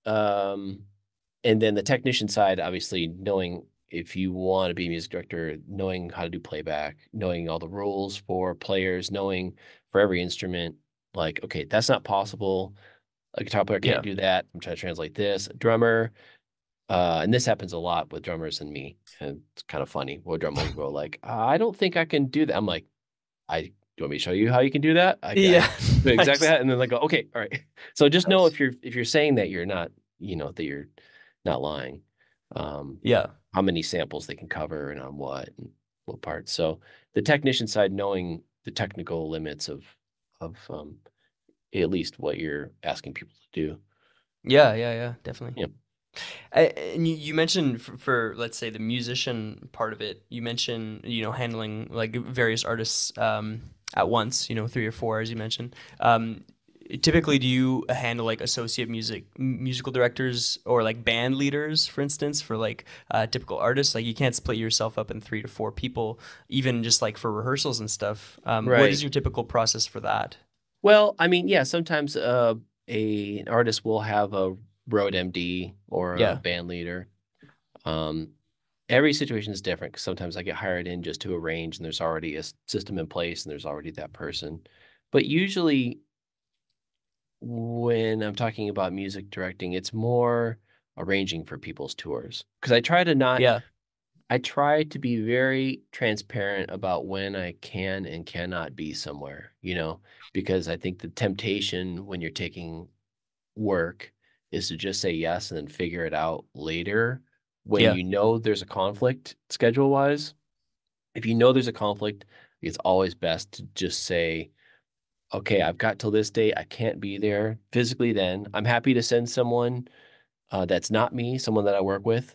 Um, and then the technician side, obviously, knowing if you want to be a music director, knowing how to do playback, knowing all the rules for players, knowing for every instrument, like, okay, that's not possible. A guitar player Yeah. can't do that. I'm trying to translate this. A drummer, and this happens a lot with drummers and me. And it's kind of funny. Where a drummer will go like, I don't think I can do that. I'm like, do you want me to show you how you can do that? I Yeah. do exactly Nice. that. And then they go, okay, all right. So just know Nice. if you're saying that you're not, you know, that you're not lying. Um, Yeah. how many samples they can cover and on what parts. So the technician side, knowing the technical limits of at least what you're asking people to do. Yeah. Yeah. Yeah. Definitely. Yeah. And you mentioned for let's say the musician part of it, you mentioned, you know, handling like various artists at once, you know, 3 or 4 as you mentioned. Typically, do you handle like associate musical directors or like band leaders, for instance, for like typical artists? Like you can't split yourself up in 3 to 4 people, even just like for rehearsals and stuff. What is Right. your typical process for that? Well, I mean, yeah, sometimes an artist will have a road MD or a Yeah. band leader. Um, every situation is different because sometimes I get hired in just to arrange and there's already a system in place and there's already that person. But usually when I'm talking about music directing, it's more arranging for people's tours because Yeah. I try to be very transparent about when I can and cannot be somewhere, you know, because I think the temptation when you're taking work is to just say yes and then figure it out later when Yeah. you know there's a conflict schedule wise. If you know there's a conflict, it's always best to just say, okay, I've got till this date. I can't be there physically then. I'm happy to send someone that's not me, someone that I work with.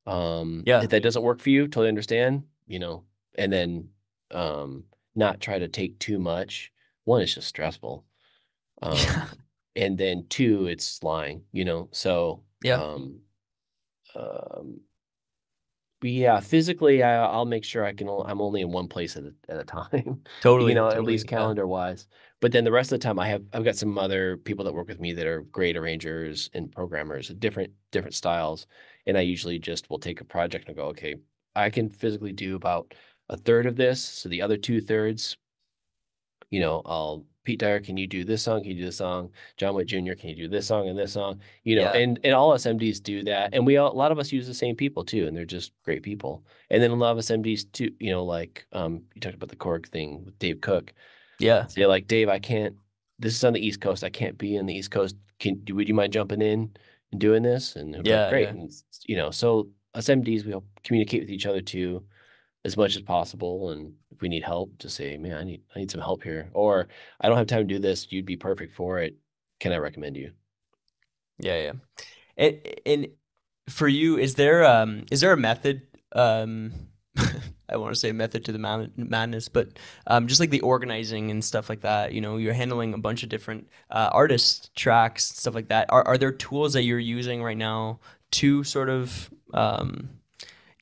Yeah. If that doesn't work for you, totally understand, you know, and then um, not try to take too much. One, it's just stressful. Yeah. And then two, it's lying, you know. So Yeah. um, but yeah, physically, I'll make sure I'm only in one place at a time, you Totally. know, at least Totally. Yeah. calendar wise. But then the rest of the time, I've got some other people that work with me that are great arrangers and programmers, different styles, and I usually just will take a project and go, okay, I can physically do about a third of this, so the other 2/3, you know, Pete Dyer, can you do this song? Can you do this song? John Witt Jr., can you do this song and this song? You know, Yeah. and all us MDs do that. And a lot of us use the same people too, and they're just great people. And then a lot of us MDs too, you know, like you talked about the Korg thing with Dave Cook. Yeah. Say like, Dave, I can't, this is on the East Coast. I can't be on the East Coast. Would you mind jumping in and doing this? And he'll be like, Yeah. great. Yeah. And you know, so us MDs, we'll communicate with each other too as much as possible. And if we need help, just say, man, I need some help here. Or I don't have time to do this. You'd be perfect for it. Can I recommend you? Yeah. Yeah. And for you, is there a method? I want to say a method to the madness, but just like the organizing and stuff like that. You know, you're handling a bunch of different artist tracks, stuff like that. Are there tools that you're using right now to sort of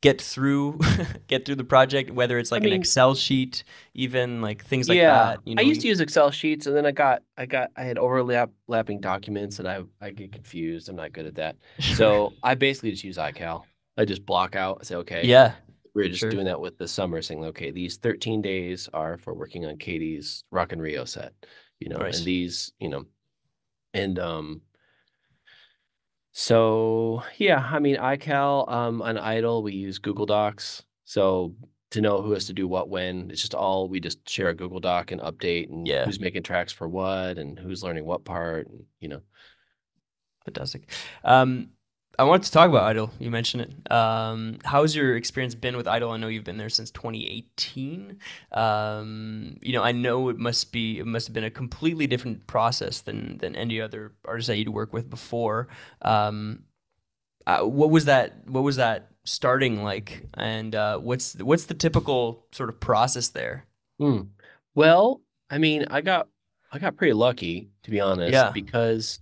get through get through the project, whether it's I like an mean, Excel sheet, even like things like yeah, that, you I know? used to use Excel sheets, and then I had overlapping documents, and I get confused. I'm not good at that, Sure. so I basically just use iCal. I just block out. I say, okay, Yeah, we're just sure. doing that with the summer, saying, okay, these 13 days are for working on Katie's Rock and Rio set, and Right. these, and so yeah, I mean, iCal, on Idle, we use Google Docs. So to know who has to do what when, it's just all we just share a Google Doc and update and Yeah. who's making tracks for what and who's learning what part and. Fantastic. I wanted to talk about Idol. You mentioned it. How's your experience been with Idol? I know you've been there since 2018. I know it must have been a completely different process than any other artist that you'd work with before. Um, what was that starting like? And what's the typical sort of process there? Hmm. Well, I mean, I got pretty lucky, to be honest, Yeah. because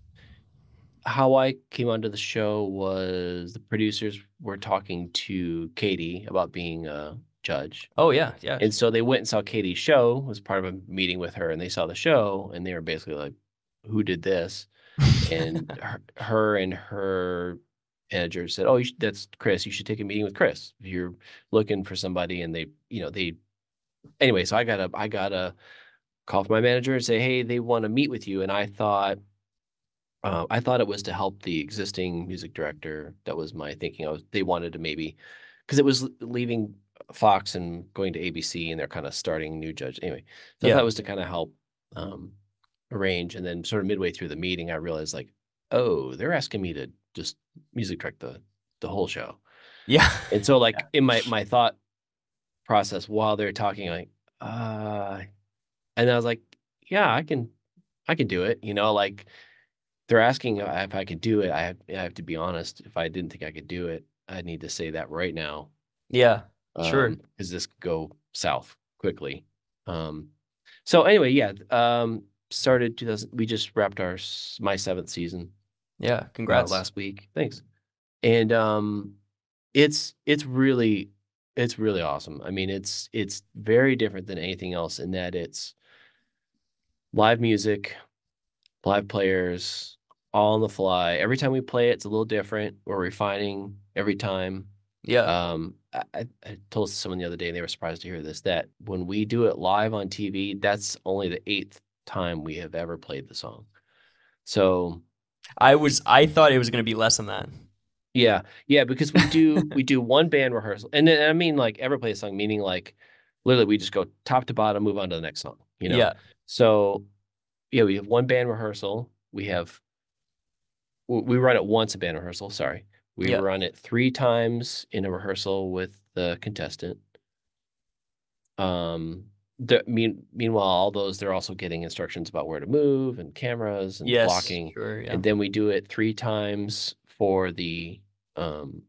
how I came onto the show was the producers were talking to Katie about being a judge. Oh yeah, yeah. And so they went and saw Katie's show, was part of a meeting with her, and they saw the show, and they were basically like, "Who did this?" And her and her manager said, "Oh, that's Kris. You should take a meeting with Kris if you're looking for somebody." And they anyway. So I got a call from my manager and say, "Hey, they want to meet with you." And I thought it was to help the existing music director. That was my thinking. They wanted to maybe because it was leaving Fox and going to ABC, and they're kind of starting new judge anyway. So I thought Yeah. it was to kind of help um, arrange. And then sort of midway through the meeting, I realized like, oh, they're asking me to just music direct the whole show. Yeah. And so Yeah. like in my thought process while they're talking, like, uh, and I was like, yeah, I can do it. Like they're asking if I could do it. I have to be honest. If I didn't think I could do it, I'd need to say that right now, Yeah. Sure. because this could go south quickly. Um, so anyway, yeah, started 2000. We just wrapped my seventh season Yeah. Congrats. last week. Thanks. And it's really awesome. I mean, it's very different than anything else in that it's live music, live players, all on the fly. Every time we play it, it's a little different. We're refining every time. Yeah. I told someone the other day, and they were surprised to hear this, that when we do it live on TV, that's only the eighth time we have ever played the song. So I thought it was going to be less than that. yeah, because we do one band rehearsal, and I mean like ever play a song, meaning like literally we just go top to bottom, move on to the next song. Yeah. So yeah, we have one band rehearsal. We run it once a band rehearsal. Sorry, we Yeah. run it three times in a rehearsal with the contestant. Um, meanwhile, all those they're also getting instructions about where to move and cameras and Yes. blocking, Sure. Yeah. and then we do it three times for the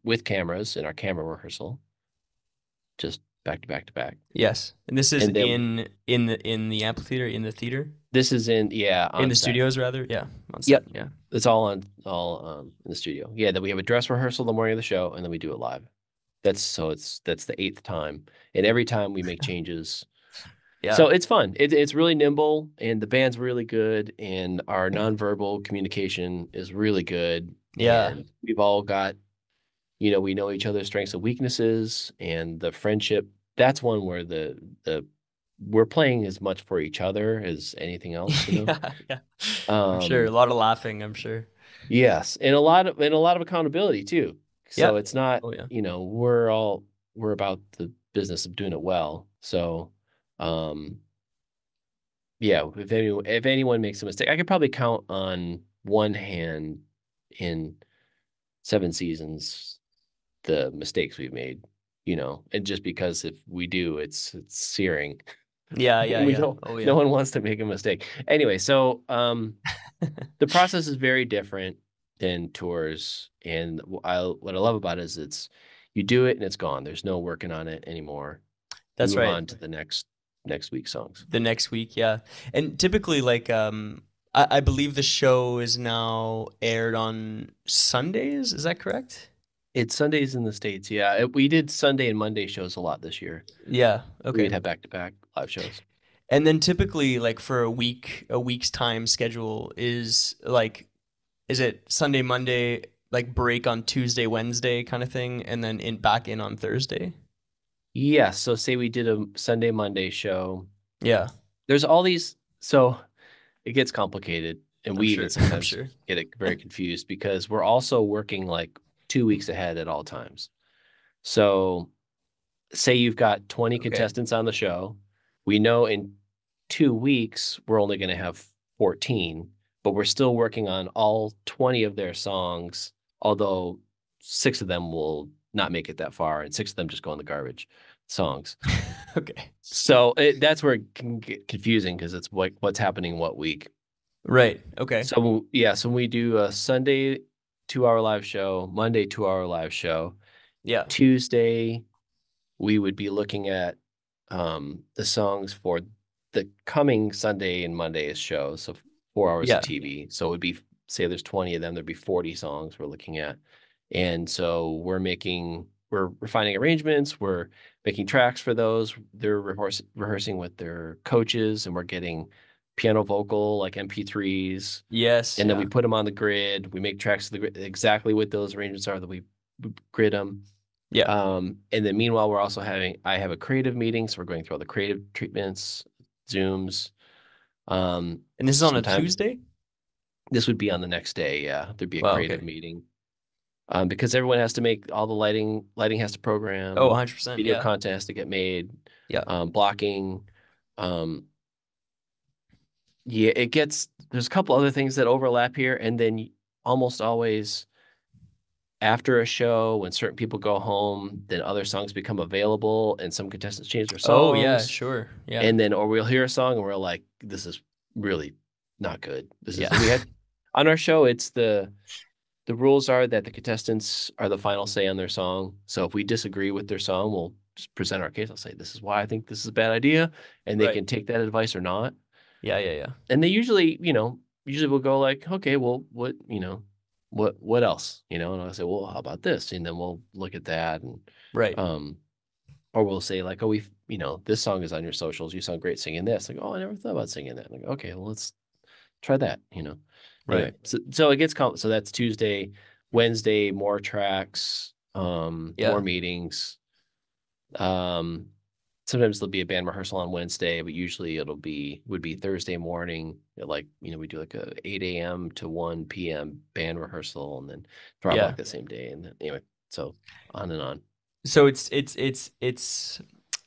with cameras in our camera rehearsal, just back to back to back. Yes. And this is And then in the amphitheater, in the theater, this is in on the set. studios rather. Yeah. On set. Yep, Yeah. it's all in the studio. Yeah, then we have a dress rehearsal the morning of the show, and then we do it live. That's the eighth time, and every time we make changes. Yeah. So it's fun. It's really nimble, and the band's really good, and our nonverbal communication is really good, Yeah. and we've all got, we know each other's strengths and weaknesses, and the friendship. That's one where the we're playing as much for each other as anything else. Yeah. Yeah. I'm sure a Um, lot of laughing. I'm sure. yes, and a lot of accountability too. Yeah. So it's not, Oh yeah. we're about the business of doing it well. So, um, yeah, if anyone makes a mistake, I could probably count on one hand in seven seasons the mistakes we've made, and just because if we do, it's searing. Yeah. Yeah. We Yeah. don't, Oh no yeah. one wants to make a mistake. Anyway, so the process is very different than tours, and what I love about it is you do it and it's gone. There's no working on it anymore. You That's move right. on to the next week's songs. The next week, yeah. And typically, like, I believe the show is now aired on Sundays. Is that correct? It's Sundays in the States. Yeah. We did Sunday and Monday shows a lot this year. Yeah. Okay. We'd have back-to-back live shows. And then typically like for a week's time schedule is it Sunday, Monday, like break on Tuesday, Wednesday kind of thing, and then back in on Thursday? Yeah. So say we did a Sunday, Monday show. Yeah, There's all these. So it gets complicated. And I'm we sure. even I'm sometimes sure. get it very confused because we're also working like 2 weeks ahead at all times. So say you've got 20 Okay. contestants on the show. We know in 2 weeks we're only going to have 14, but we're still working on all 20 of their songs, although six of them will not make it that far and six of them just go in the garbage songs. Okay. So that's where it can get confusing because it's like what's happening what week. Right. Okay. So yeah, so we do a Sunday 2 hour live show, Monday 2 hour live show, Yeah. Tuesday we would be looking at the songs for the coming Sunday and Monday's show. So 4 hours of Yeah. TV. So it would be, say there's 20 of them, there'd be 40 songs we're looking at. And so we're refining arrangements, we're making tracks for those. They're rehearsing with their coaches, and we're getting piano vocal like MP3s. Yes. And then we Yeah. put them on the grid. We make tracks to the grid exactly what those arrangements are that we grid them. Yeah. And then meanwhile, I have a creative meeting, so we're going through all the creative treatments, Zooms. And this is on a Sometimes Tuesday? this would be on the next day. Yeah, there'd be a Wow. creative Okay. meeting. Because everyone has to make all the lighting has to Oh, program, 100%. video Yeah. content has to get made, Yeah. blocking. Um, yeah, there's a couple other things that overlap here, and then almost always after a show, when certain people go home, then other songs become available, and some contestants change their Oh, yeah. songs, Sure. Yeah. and then or we'll hear a song and we're like, "This is really not good." Yeah. We had on our show. It's the rules are that the contestants are the final say on their song. So if we disagree with their song, we'll just present our case. I'll say, "This is why I think this is a bad idea," and they Right. can take that advice or not. Yeah. Yeah. Yeah. And they usually will go like, "Okay, well, what else?" And I'll say, "Well, how about this?" And then we'll look at that, and Right. um, or we'll say like, "Oh, this song is on your socials. You sound great singing this." Like, "Oh, I never thought about singing that." Like, "Okay, well, let's try that." Right. Anyway, so it gets so that's Tuesday, Wednesday, more tracks, more Yeah. meetings. Um, Sometimes there'll be a band rehearsal on Wednesday, but usually would be Thursday morning at like, we do like a 8 a.m. to 1 p.m. band rehearsal and then drop Yeah. back the same day. And then anyway, so on and on. So it's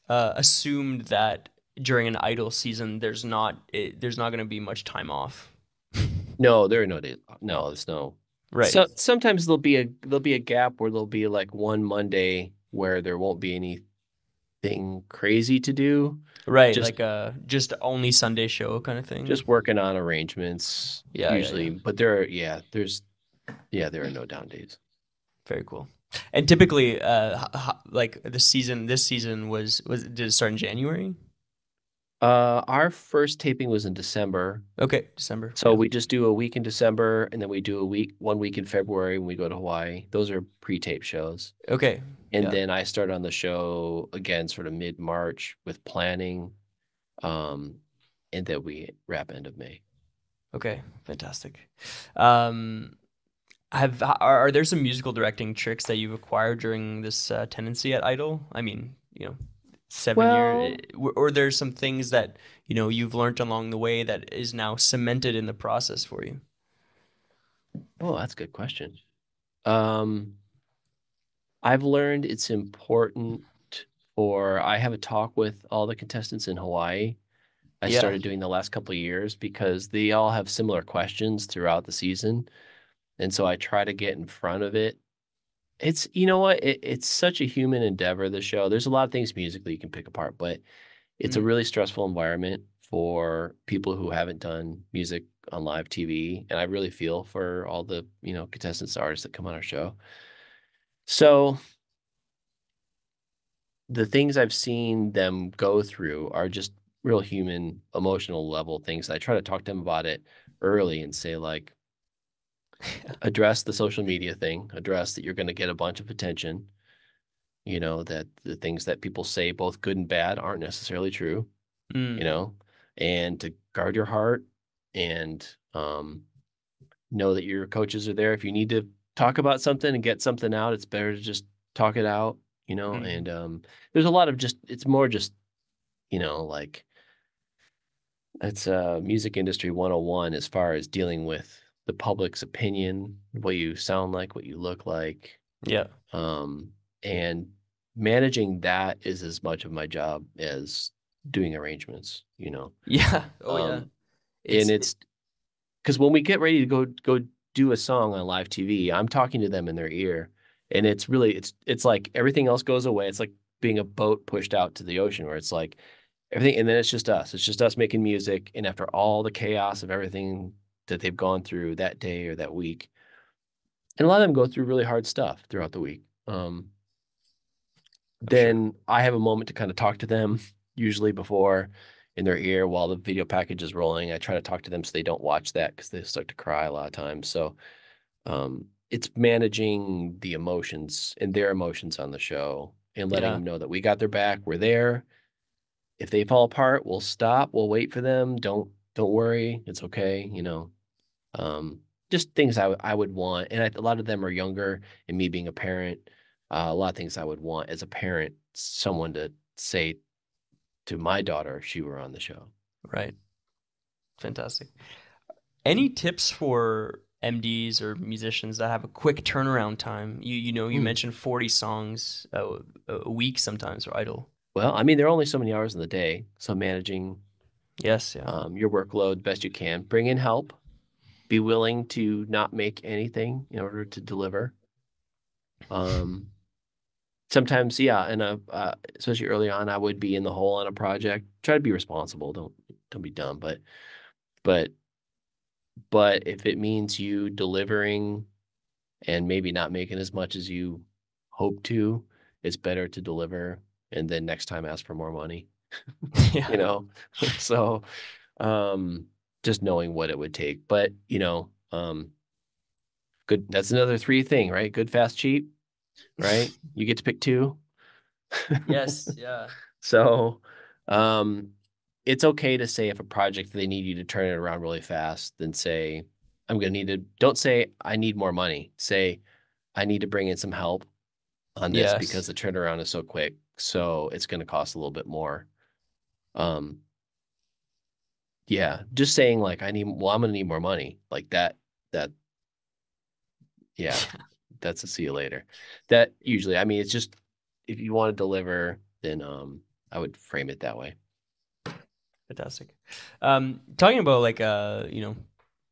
assumed that during an idle season, there's not going to be much time off. No, there are no days. No, there's no. Right. So sometimes there'll be a gap where there'll be like one Monday where there won't be anything crazy to do. Right. Just Like just only Sunday show kind of thing. just working on arrangements Yeah. Yeah. Yeah. usually, but there are no down days. Very cool. And typically, like this season did it start in January? Our first taping was in December. Okay, December. So Yeah. we just do a week in December and then we do 1 week in February when we go to Hawaii. Those are pre-tape shows. Okay. And Yeah. then I start on the show again sort of mid-March with planning. And then we wrap end of May. Okay. Fantastic. Um, are there some musical directing tricks that you've acquired during this tenancy at Idol? I mean, 7 year, or there's some things that you've learned along the way that is now cemented in the process for you. Oh, that's a good question. I've learned it's important I have a talk with all the contestants in Hawaii. I Yeah. started doing the last couple of years because they all have similar questions throughout the season. And so I try to get in front of it. It's, you know what? It's such a human endeavor, the show. There's a lot of things musically you can pick apart, but it's a Mm. really stressful environment for people who haven't done music on live TV. And I really feel for all the, contestants, artists that come on our show. So the things I've seen them go through are just real human, emotional level things. I try to talk to them about it early and say, like, Address the social media thing, address that you're going to get a bunch of attention, that the things that people say, both good and bad, aren't necessarily true, Mm. and to guard your heart and know that your coaches are there. If you need to talk about something and get something out, it's better to just talk it out, Mm. and there's a lot of it's more just, like it's music industry 101 as far as dealing with the public's opinion, what you sound like, what you look like, Yeah. um, and managing that is as much of my job as doing arrangements, Yeah. Oh yeah. um, and It's it's because when we get ready to go do a song on live TV, I'm talking to them in their ear, and it's really it's like everything else goes away. It's like being a boat pushed out to the ocean, where it's like everything, and then it's just us. It's just us making music, and after all the chaos of everything that they've gone through that day or that week, and a lot of them go through really hard stuff throughout the week. I'm sure. Then I have a moment to kind of talk to them, usually before in their ear while the video package is rolling. I try to talk to them so they don't watch that because they start to cry a lot of times. So it's managing the emotions and their emotions on the show and letting Yeah. them know that we got their back. We're there. If they fall apart, we'll stop. We'll wait for them. Don't worry. It's okay. Um, just things I would want. And a lot of them are younger, and me being a parent, a lot of things I would want as a parent, someone to say to my daughter if she were on the show. Right. Fantastic. Any tips for MDs or musicians that have a quick turnaround time? You Hmm. mentioned 40 songs a week sometimes for Idol. Well, I mean, there are only so many hours in the day, so managing Yes, yeah. your workload best you can. Bring in help. Be willing to not make anything in order to deliver. Um, Sometimes, yeah, and especially early on, I would be in the hole on a project. Try to be responsible. Don't be dumb, but but if it means you delivering and maybe not making as much as you hope to, it's better to deliver and then next time ask for more money, Yeah. you know? So, um, just knowing what it would take. But, good. That's another three thing, right? Good, fast, cheap, right? You get to pick two. Yes, yeah. So, um, it's okay to say if a project they need you to turn it around really fast, then say, don't say I need more money. Say I need to bring in some help on this because Yes. the turnaround is so quick. So it's going to cost a little bit more. Um, yeah, just saying like I'm going to need more money like that, yeah, that's a see you later. That usually, I mean, it's just if you want to deliver, then I would frame it that way. Fantastic. Talking about like a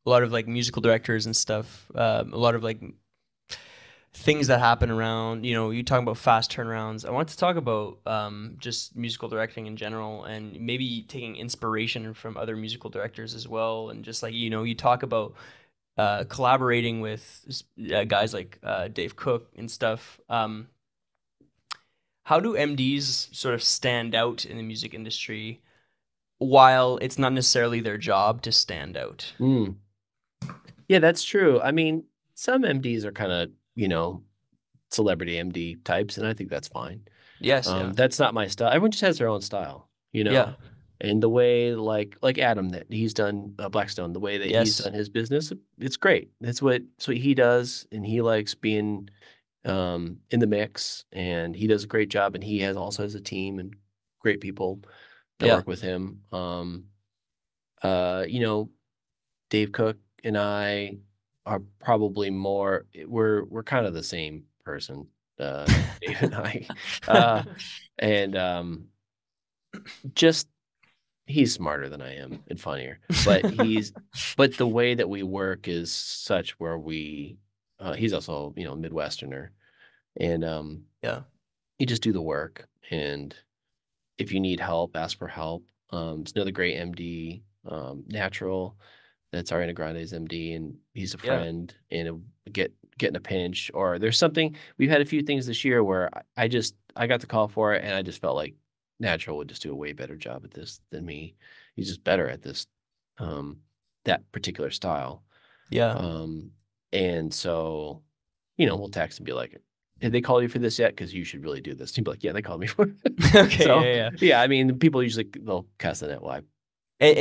lot of like musical directors and stuff, a lot of like things that happen around, you talking about fast turnarounds. I want to talk about just musical directing in general and maybe taking inspiration from other musical directors as well. And just like, you talk about collaborating with guys like Dave Cook and stuff. How do MDs sort of stand out in the music industry while it's not necessarily their job to stand out? Mm. Yeah, that's true. I mean, some MDs are kind of, celebrity MD types, and I think that's fine. Yes, yeah. That's not my style. Everyone just has their own style, Yeah. and the way like Adam that he's done Blackstone, the way that he's Yes. done his business, it's great. That's what he does, and he likes being in the mix, and he does a great job, and he also has a team and great people that Yeah. work with him. You know, Dave Cook and I are probably we're kind of the same person, Dave and I. Uh, and just he's smarter than I am and funnier. But the way that we work is such where he's also, Midwesterner. And Yeah. you just do the work. And if you need help, ask for help. There's another great MD, Natural. That's Ariana Grande's MD, and he's a Yeah. friend. And get in a pinch, or there's something. We've had a few things this year where I got the call for it, and I just felt like Natural would just do a way better job at this than me. He's just better at this, um, that particular style. Yeah. Um, And so, you know, we'll text and be like, did they call you for this yet? Because you should really do this. He'd be like, yeah, they called me for it. So, Okay, yeah. yeah, I mean, people usually, they'll cast the net wide. And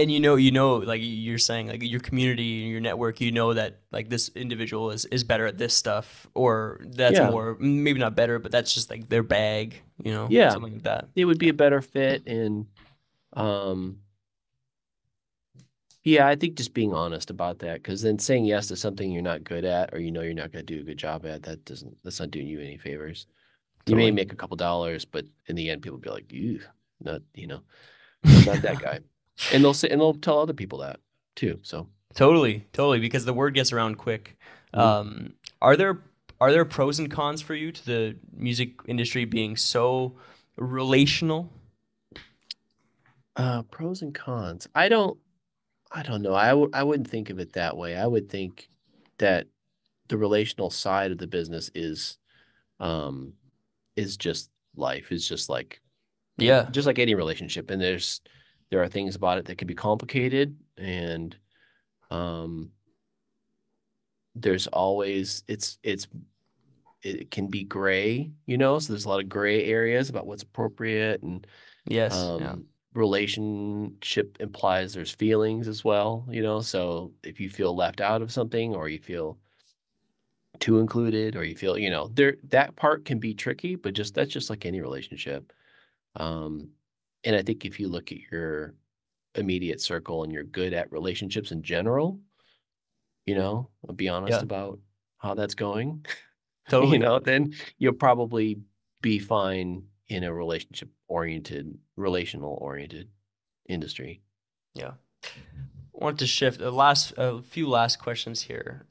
like you're saying, like your community and your network, that like this individual is better at this stuff, or that's Yeah. more, maybe not better, but that's just like their bag, Yeah. something like that. It would be a better fit. And, um, yeah, I think just being honest about that, because then saying yes to something you're not good at, or you know you're not going to do a good job at, that's not doing you any favors. You may Totally. make a couple dollars, but in the end, people be like, "Ew, not not that guy," and they'll tell other people that too. So, Totally, because the word gets around quick. mm. Um, are there are there pros and cons for you to the music industry being so relational? Pros and cons. I don't know. I wouldn't think of it that way. I would think that the relational side of the business um is just life. Is just like Yeah. just like any relationship, and there are things about it that can be complicated, and um there's always it can be gray, you know, so there's a lot of gray areas about what's appropriate, and Yes. Yeah. um relationship implies there's feelings as well, you know, so if you feel left out of something, or you feel too included, or you feel, you know, there that part can be tricky, but that's just like any relationship. um and I think if you look at your immediate circle and you're good at relationships in general, you know, be honest Yeah. about how that's going, you Totally. know, then you'll probably be fine in a relational oriented industry. Yeah. I want to shift a few last questions here.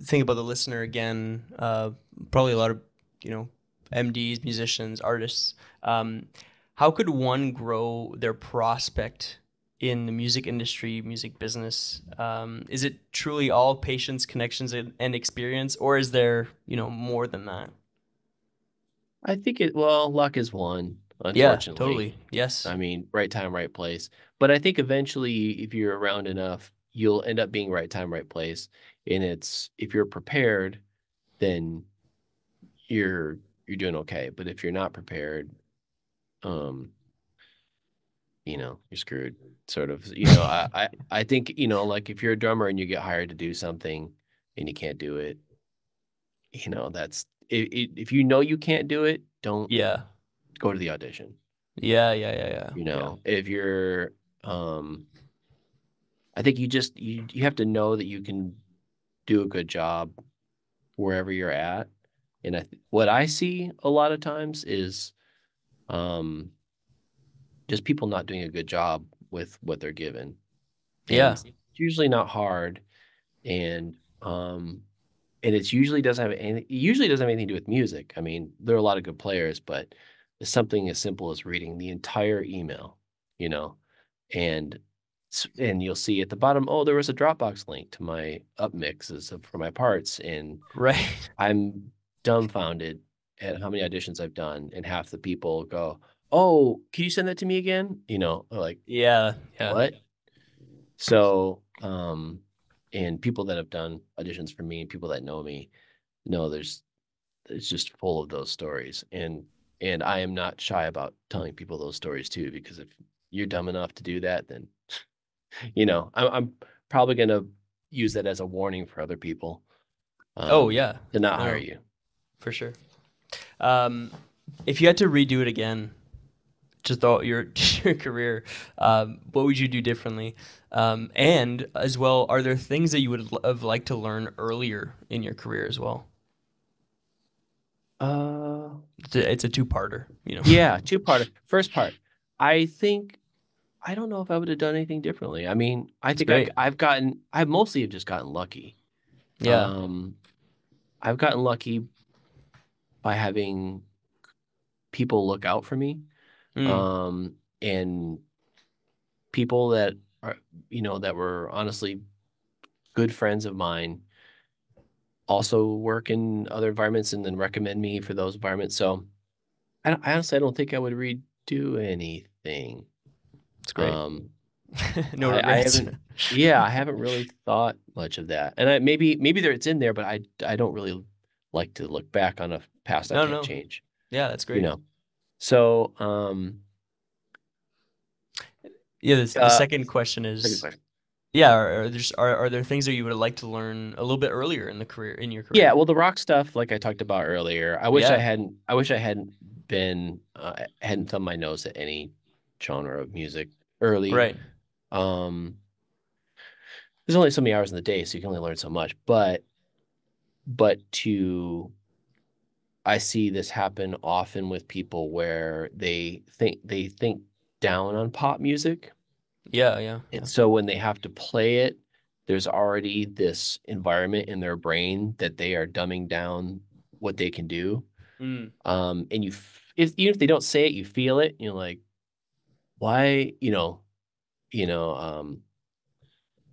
Think about the listener again. Probably a lot of, you know, MDs, musicians, artists. Um, how could one grow their prospect in the music industry, music business? Is it truly all patience, connections, and experience, or is there, more than that? I think luck is one, Yeah, unfortunately. totally. Yes. I mean, right time, right place. But I think eventually, if you're around enough, you'll end up being right time, right place. And if you're prepared, then you're you're doing okay. But if you're not prepared, um, you're screwed. Sort of. I think, like if you're a drummer and you get hired to do something and you can't do it, that's if you know you can't do it, don't Yeah. go to the audition. Yeah. Yeah. Yeah. Yeah. Yeah. If you're I think you have to know that you can do a good job wherever you're at. And what I see a lot of times is um just people not doing a good job with what they're given. And Yeah. it's usually not hard, and it usually doesn't have anything to do with music. I mean, there are a lot of good players, but it's something as simple as reading the entire email, you know, and and you'll see at the bottom, oh, there was a Dropbox link to my up mixes for my parts, and Right. I'm dumbfounded at how many auditions I've done, and half the people go, "Oh, can you send that to me again?" Like, Yeah. Yeah. what? So, and people that have done auditions for me and people that know me know it's just full of those stories. And I am not shy about telling people those stories too, because if you're dumb enough to do that, then I'm probably gonna use that as a warning for other people Oh, yeah. to not hire No, you. for sure. Um, if you had to redo it again, just all your your career, what would you do differently? And as well, are there things that you would have liked to learn earlier in your career as well? Uh, It's a two-parter, yeah, two-part. First part, I think I don't know if I would have done anything differently. I mean, I It's think great. I mostly have just gotten lucky. Yeah. Um, I've gotten lucky by having people look out for me, Mm. and people that are, that were honestly good friends of mine also work in other environments and then recommend me for those environments. So I honestly, I don't think I would redo anything. It's great. Um, No I regrets. haven't. Yeah, I haven't really thought much of that, and maybe there it's in there, but I don't really like to look back on a past I No, can't no. change. Yeah, that's You great. know. So Yeah, the second question second is, question. yeah, are there things that you would like to learn a little bit earlier in the career in your Yeah, career? well, the rock stuff, like I talked about earlier, Yeah, I wish I hadn't been, hadn't thumbed my nose at any genre of music early. right. Um, there's only so many hours in the day, so you can only learn so much. But to, I see this happen often with people where they think down on pop music, Yeah, yeah, and yeah. so when they have to play it, there's already this environment in their brain that they are dumbing down what they can do. Mm. And if even if they don't say it, you feel it. You're like, why? You know.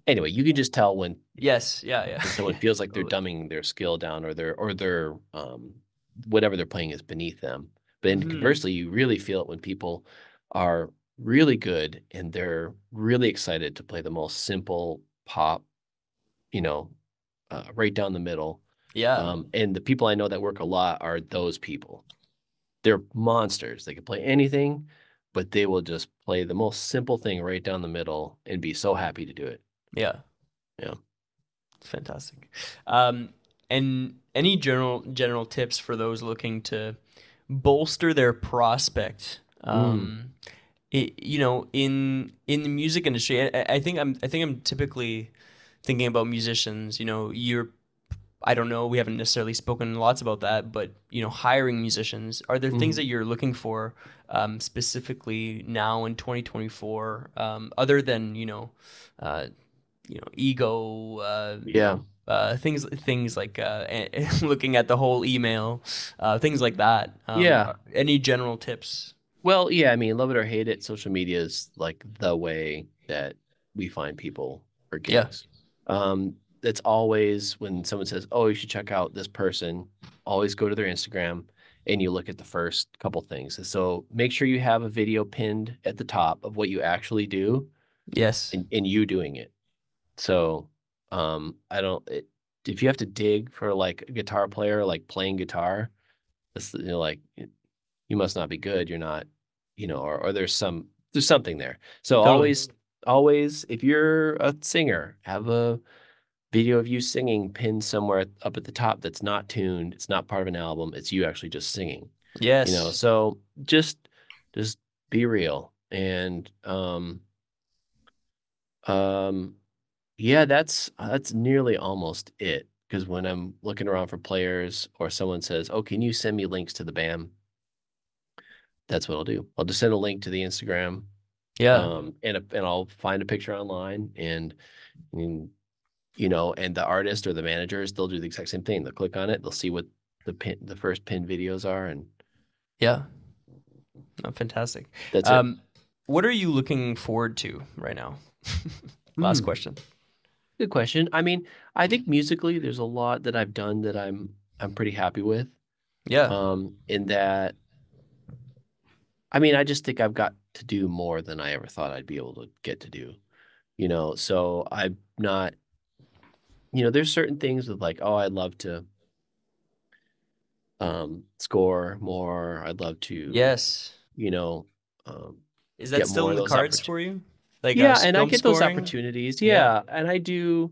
Anyway, you can just tell Yes, yeah, yeah. when someone feels like they're Totally. dumbing their skill down, or their whatever they're playing is beneath them. But then Hmm. conversely, you really feel it when people are really good and they're really excited to play the most simple pop, you know, right down the middle. Yeah, And the people I know that work a lot are those people. They're monsters. They can play anything, but they will just play the most simple thing right down the middle and be so happy to do it. yeah. Yeah. It's fantastic. Um, and any general tips for those looking to bolster their prospect? Mm, In the music industry, I think I'm typically thinking about musicians. You're I don't know. We haven't necessarily spoken lots about that, but hiring musicians. Are there things mhm. that you're looking for specifically now in 2024, other than uh, ego, Yeah. things like looking at the whole email, things like that. Yeah. Any general tips? Well, yeah, I mean, love it or hate it, social media is like the way that we find people for Yeah. gigs. That's always when someone says, "Oh, you should check out this person," always go to their Instagram and you look at the first couple things. And so make sure you have a video pinned at the top of what you actually do Yes. and you doing it. So, I don't, if you have to dig for like a guitar player, like playing guitar, that's, like, you must not be good. You're not, or there's something there. So Totally. always, if you're a singer, have a video of you singing pinned somewhere up at the top that's not tuned. It's not part of an album. It's you actually just singing, Yes. so just be real. And, um, yeah, that's nearly almost it. Because when I'm looking around for players or someone says, "Oh, can you send me links to the band?" That's what I'll do. I'll just send a link to the Instagram, Yeah. and I'll find a picture online, and and the artist or the managers, they'll do the exact same thing. They'll click on it, they'll see what the first pin videos are, and Yeah. Oh, fantastic. that's it. Um, what are you looking forward to right now? Last Hmm. question. Good question. I mean, I think musically, there's a lot that I've done that I'm pretty happy with. Yeah. In that, I mean, I just think I've got to do more than I ever thought I'd be able to get to do. So I'm not, there's certain things with like, oh, I'd love to score more. I'd love to, Yes. you know, um, Is that get still more in of the those cards opportunities. for you? Like Yeah, and I film get those scoring? opportunities. Yeah. Yeah, and I do.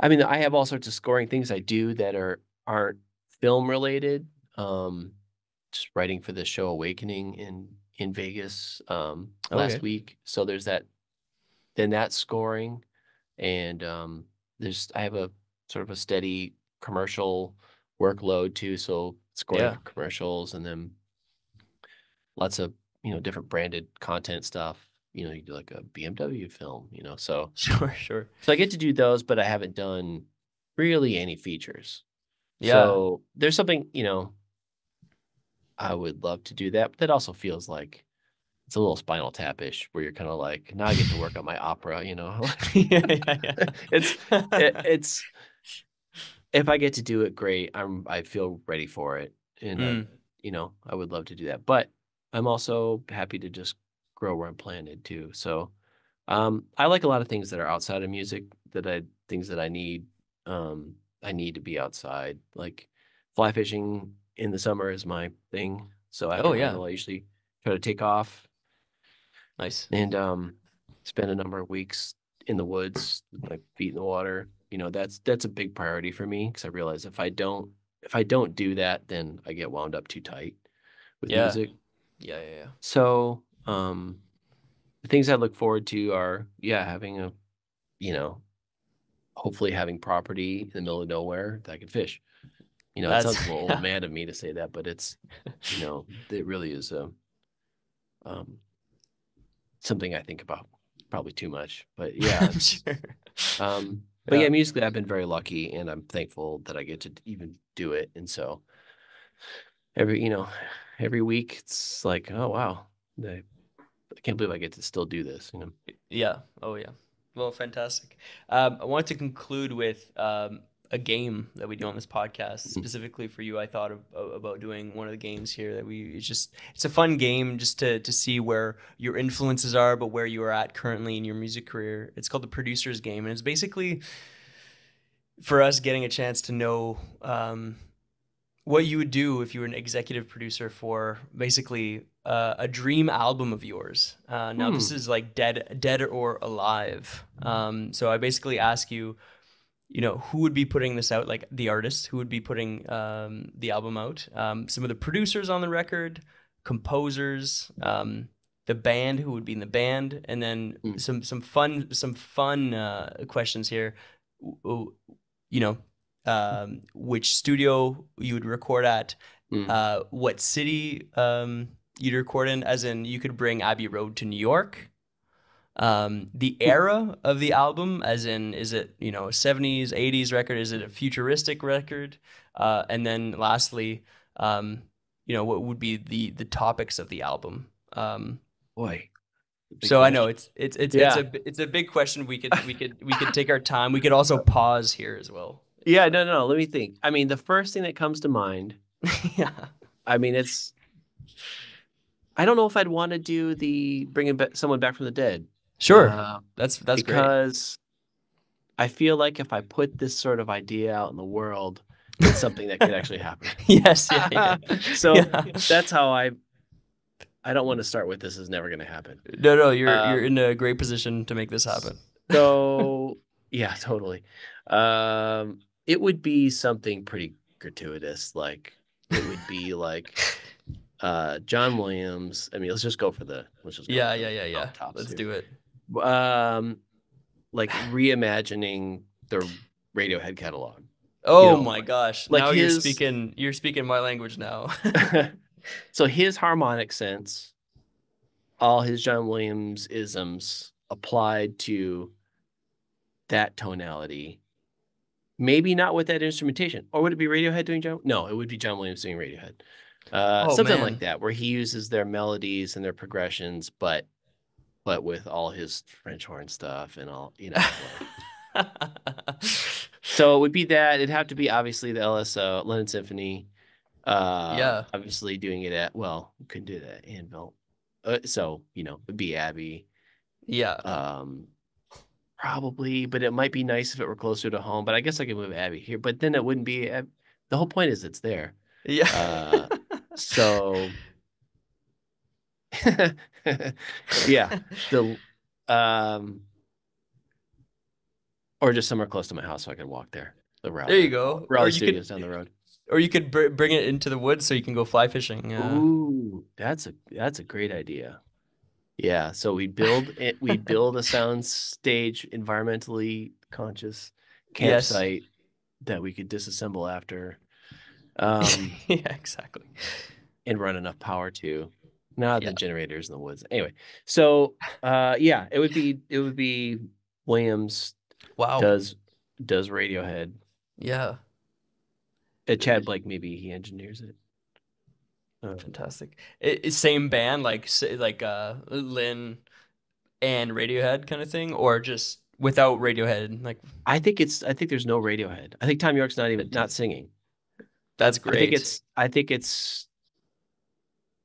I mean, I have all sorts of scoring things I do that aren't film related. Um, just writing for the show Awakening in Vegas last Okay. week. So there's that. Then that's scoring, and I have a sort of a steady commercial workload too. So scoring Yeah. for commercials, and then lots of different branded content stuff. You do like a BMW film. So Sure, sure. I get to do those, but I haven't done really any features. Yeah. So there's something, I would love to do that, but that also feels like it's a little Spinal Tap-ish, where you're kind of like, now I get to work on my opera. Yeah, yeah, yeah. It's it's if I get to do it, great. I feel ready for it, and Mm. I would love to do that. But I'm also happy to just grow where I'm planted too. So I like a lot of things that are outside of music things that I need. I need to be outside. Like fly fishing in the summer is my thing. So after Oh yeah, rental, I usually try to take off nice. and spend a number of weeks in the woods with my feet in the water. That's a big priority for me because I realize if I don't do that, then I get wound up too tight with Yeah, music. yeah. So the things I look forward to are having you know, hopefully having property in the middle of nowhere that I can fish. It That's sounds a little old yeah. man of me to say that, but it really is um, something I think about probably too much. But yeah, I'm sure. but Yeah, yeah, musically, I've been very lucky, and I'm thankful that I get to even do it. And so every you know every week, it's like, oh wow, I can't believe I get to still do this. yeah. Oh yeah. Well, fantastic. I wanted to conclude with a game that we do on this podcast specifically for you. I thought about doing one of the games here that it's a fun game just to see where your influences are, but where you are at currently in your music career. It's called the Producer's Game, and it's basically for us getting a chance to know what you would do if you were an executive producer for basically a dream album of yours. Now this is like dead or alive. So I basically ask you, who would be putting this out, like the artist, who would be putting the album out, some of the producers on the record, composers, the band, who would be in the band, and then some fun questions here. You know, which studio you would record at, what city you'd record in, as in you could bring Abbey Road to New York. The era of the album, as in, is it, a 70s, 80s record? Is it a futuristic record? And then lastly, what would be the topics of the album? Boy, big So I know question. it's Yeah. a big question. We could take our time. We could also pause here as well. Yeah, no. Let me think. I mean, the first thing that comes to mind, Yeah. I mean, I don't know if I'd want to do the bringing someone back from the dead, Sure. That's great. because I feel like if I put this sort of idea out in the world, it's something that could actually happen. Yes, yeah. So Yeah. that's how I don't want to start with this is never going to happen. No, you're Um, in a great position to make this happen. so yeah, totally. It would be something pretty gratuitous, like it would be like John Williams. I mean, let's just go Yeah, for the yeah. tops Let's here. do it. Like reimagining the Radiohead catalog. Oh my gosh. Like Now his you're speaking my language now. so his harmonic sense, all his John Williams isms applied to that tonality. Maybe not with that instrumentation. Or would it be Radiohead doing John? No, it would be John Williams doing Radiohead. Oh Something like man. that, where he uses their melodies and their progressions, but with all his French horn stuff and all. So it would be that. It'd have to be obviously the LSO, London Symphony. Yeah. Obviously doing it at, well, we couldn't do that Anvil. So, it'd be Abbey. Yeah. Probably, but it might be nice if it were closer to home. But I guess I could move Abbey here. But then it wouldn't be. The whole point is it's there. Yeah. So yeah, the or just somewhere close to my house so I could walk there. The There you Raleigh, go. Raleigh Studios down the road. Or you could bring it into the woods so you can go fly fishing. Ooh, that's a great idea. Yeah, so we build it. We build a sound stage, environmentally conscious Yes. campsite that we could disassemble after, Yeah, exactly. and run enough power to. Not Yeah. the generators in the woods. Anyway, so yeah, it would be Williams Wow. does Radiohead. Yeah. Chad Blake, maybe he engineers it. Fantastic. Same band, like Lynn and Radiohead kind of thing, or just without Radiohead? Like, I think there's no Radiohead. I think Tom York's not singing. that's I think great. it's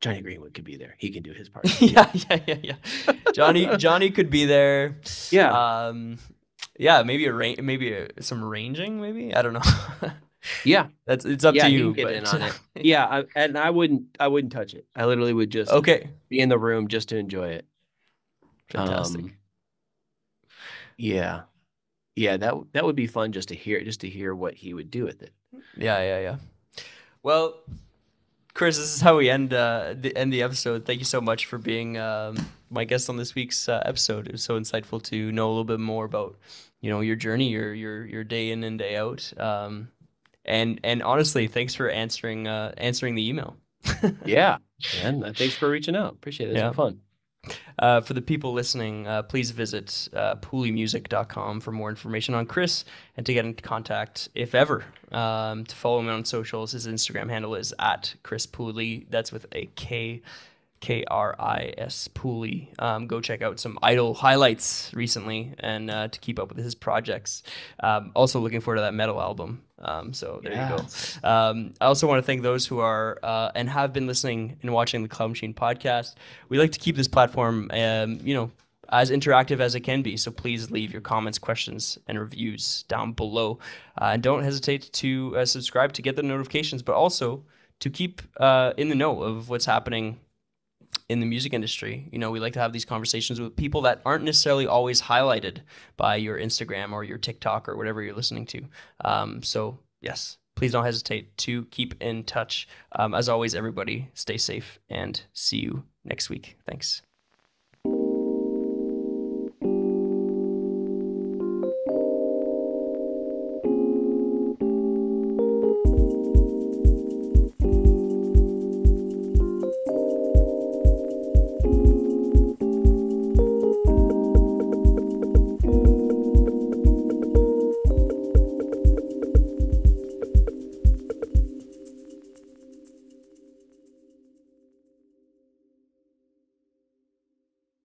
Johnny Greenwood could be there. He can do his part. Yeah. Johnny could be there. Yeah. Yeah, maybe some arranging, maybe. I don't know. Yeah. It's up to he you. can get in on it. Yeah, and I wouldn't touch it. I literally would just be in the room just to enjoy it. Fantastic. Yeah. That would be fun just to hear what he would do with it. Yeah. Well, Kris, this is how we end the episode. Thank you so much for being my guest on this week's episode. It was so insightful to know a little bit more about, your journey, your day in and day out. And honestly, thanks for answering the email. Yeah, and thanks for reaching out. Appreciate it. It's been fun. For the people listening, please visit pooleymusic.com for more information on Kris and to get in contact, if ever, to follow him on socials. His Instagram handle is @Kris Pooley. That's with a Kris Pooley. Go check out some Idol highlights recently and to keep up with his projects. Also looking forward to that metal album. So there you go. I also want to thank those who are and have been listening and watching the Cloud Machine podcast. We like to keep this platform, as interactive as it can be. So please leave your comments, questions, and reviews down below. And don't hesitate to subscribe to get the notifications, but also to keep in the know of what's happening in the music industry. We like to have these conversations with people that aren't necessarily always highlighted by your Instagram or your TikTok or whatever you're listening to. So yes, please don't hesitate to keep in touch. As always, everybody, stay safe and see you next week. Thanks.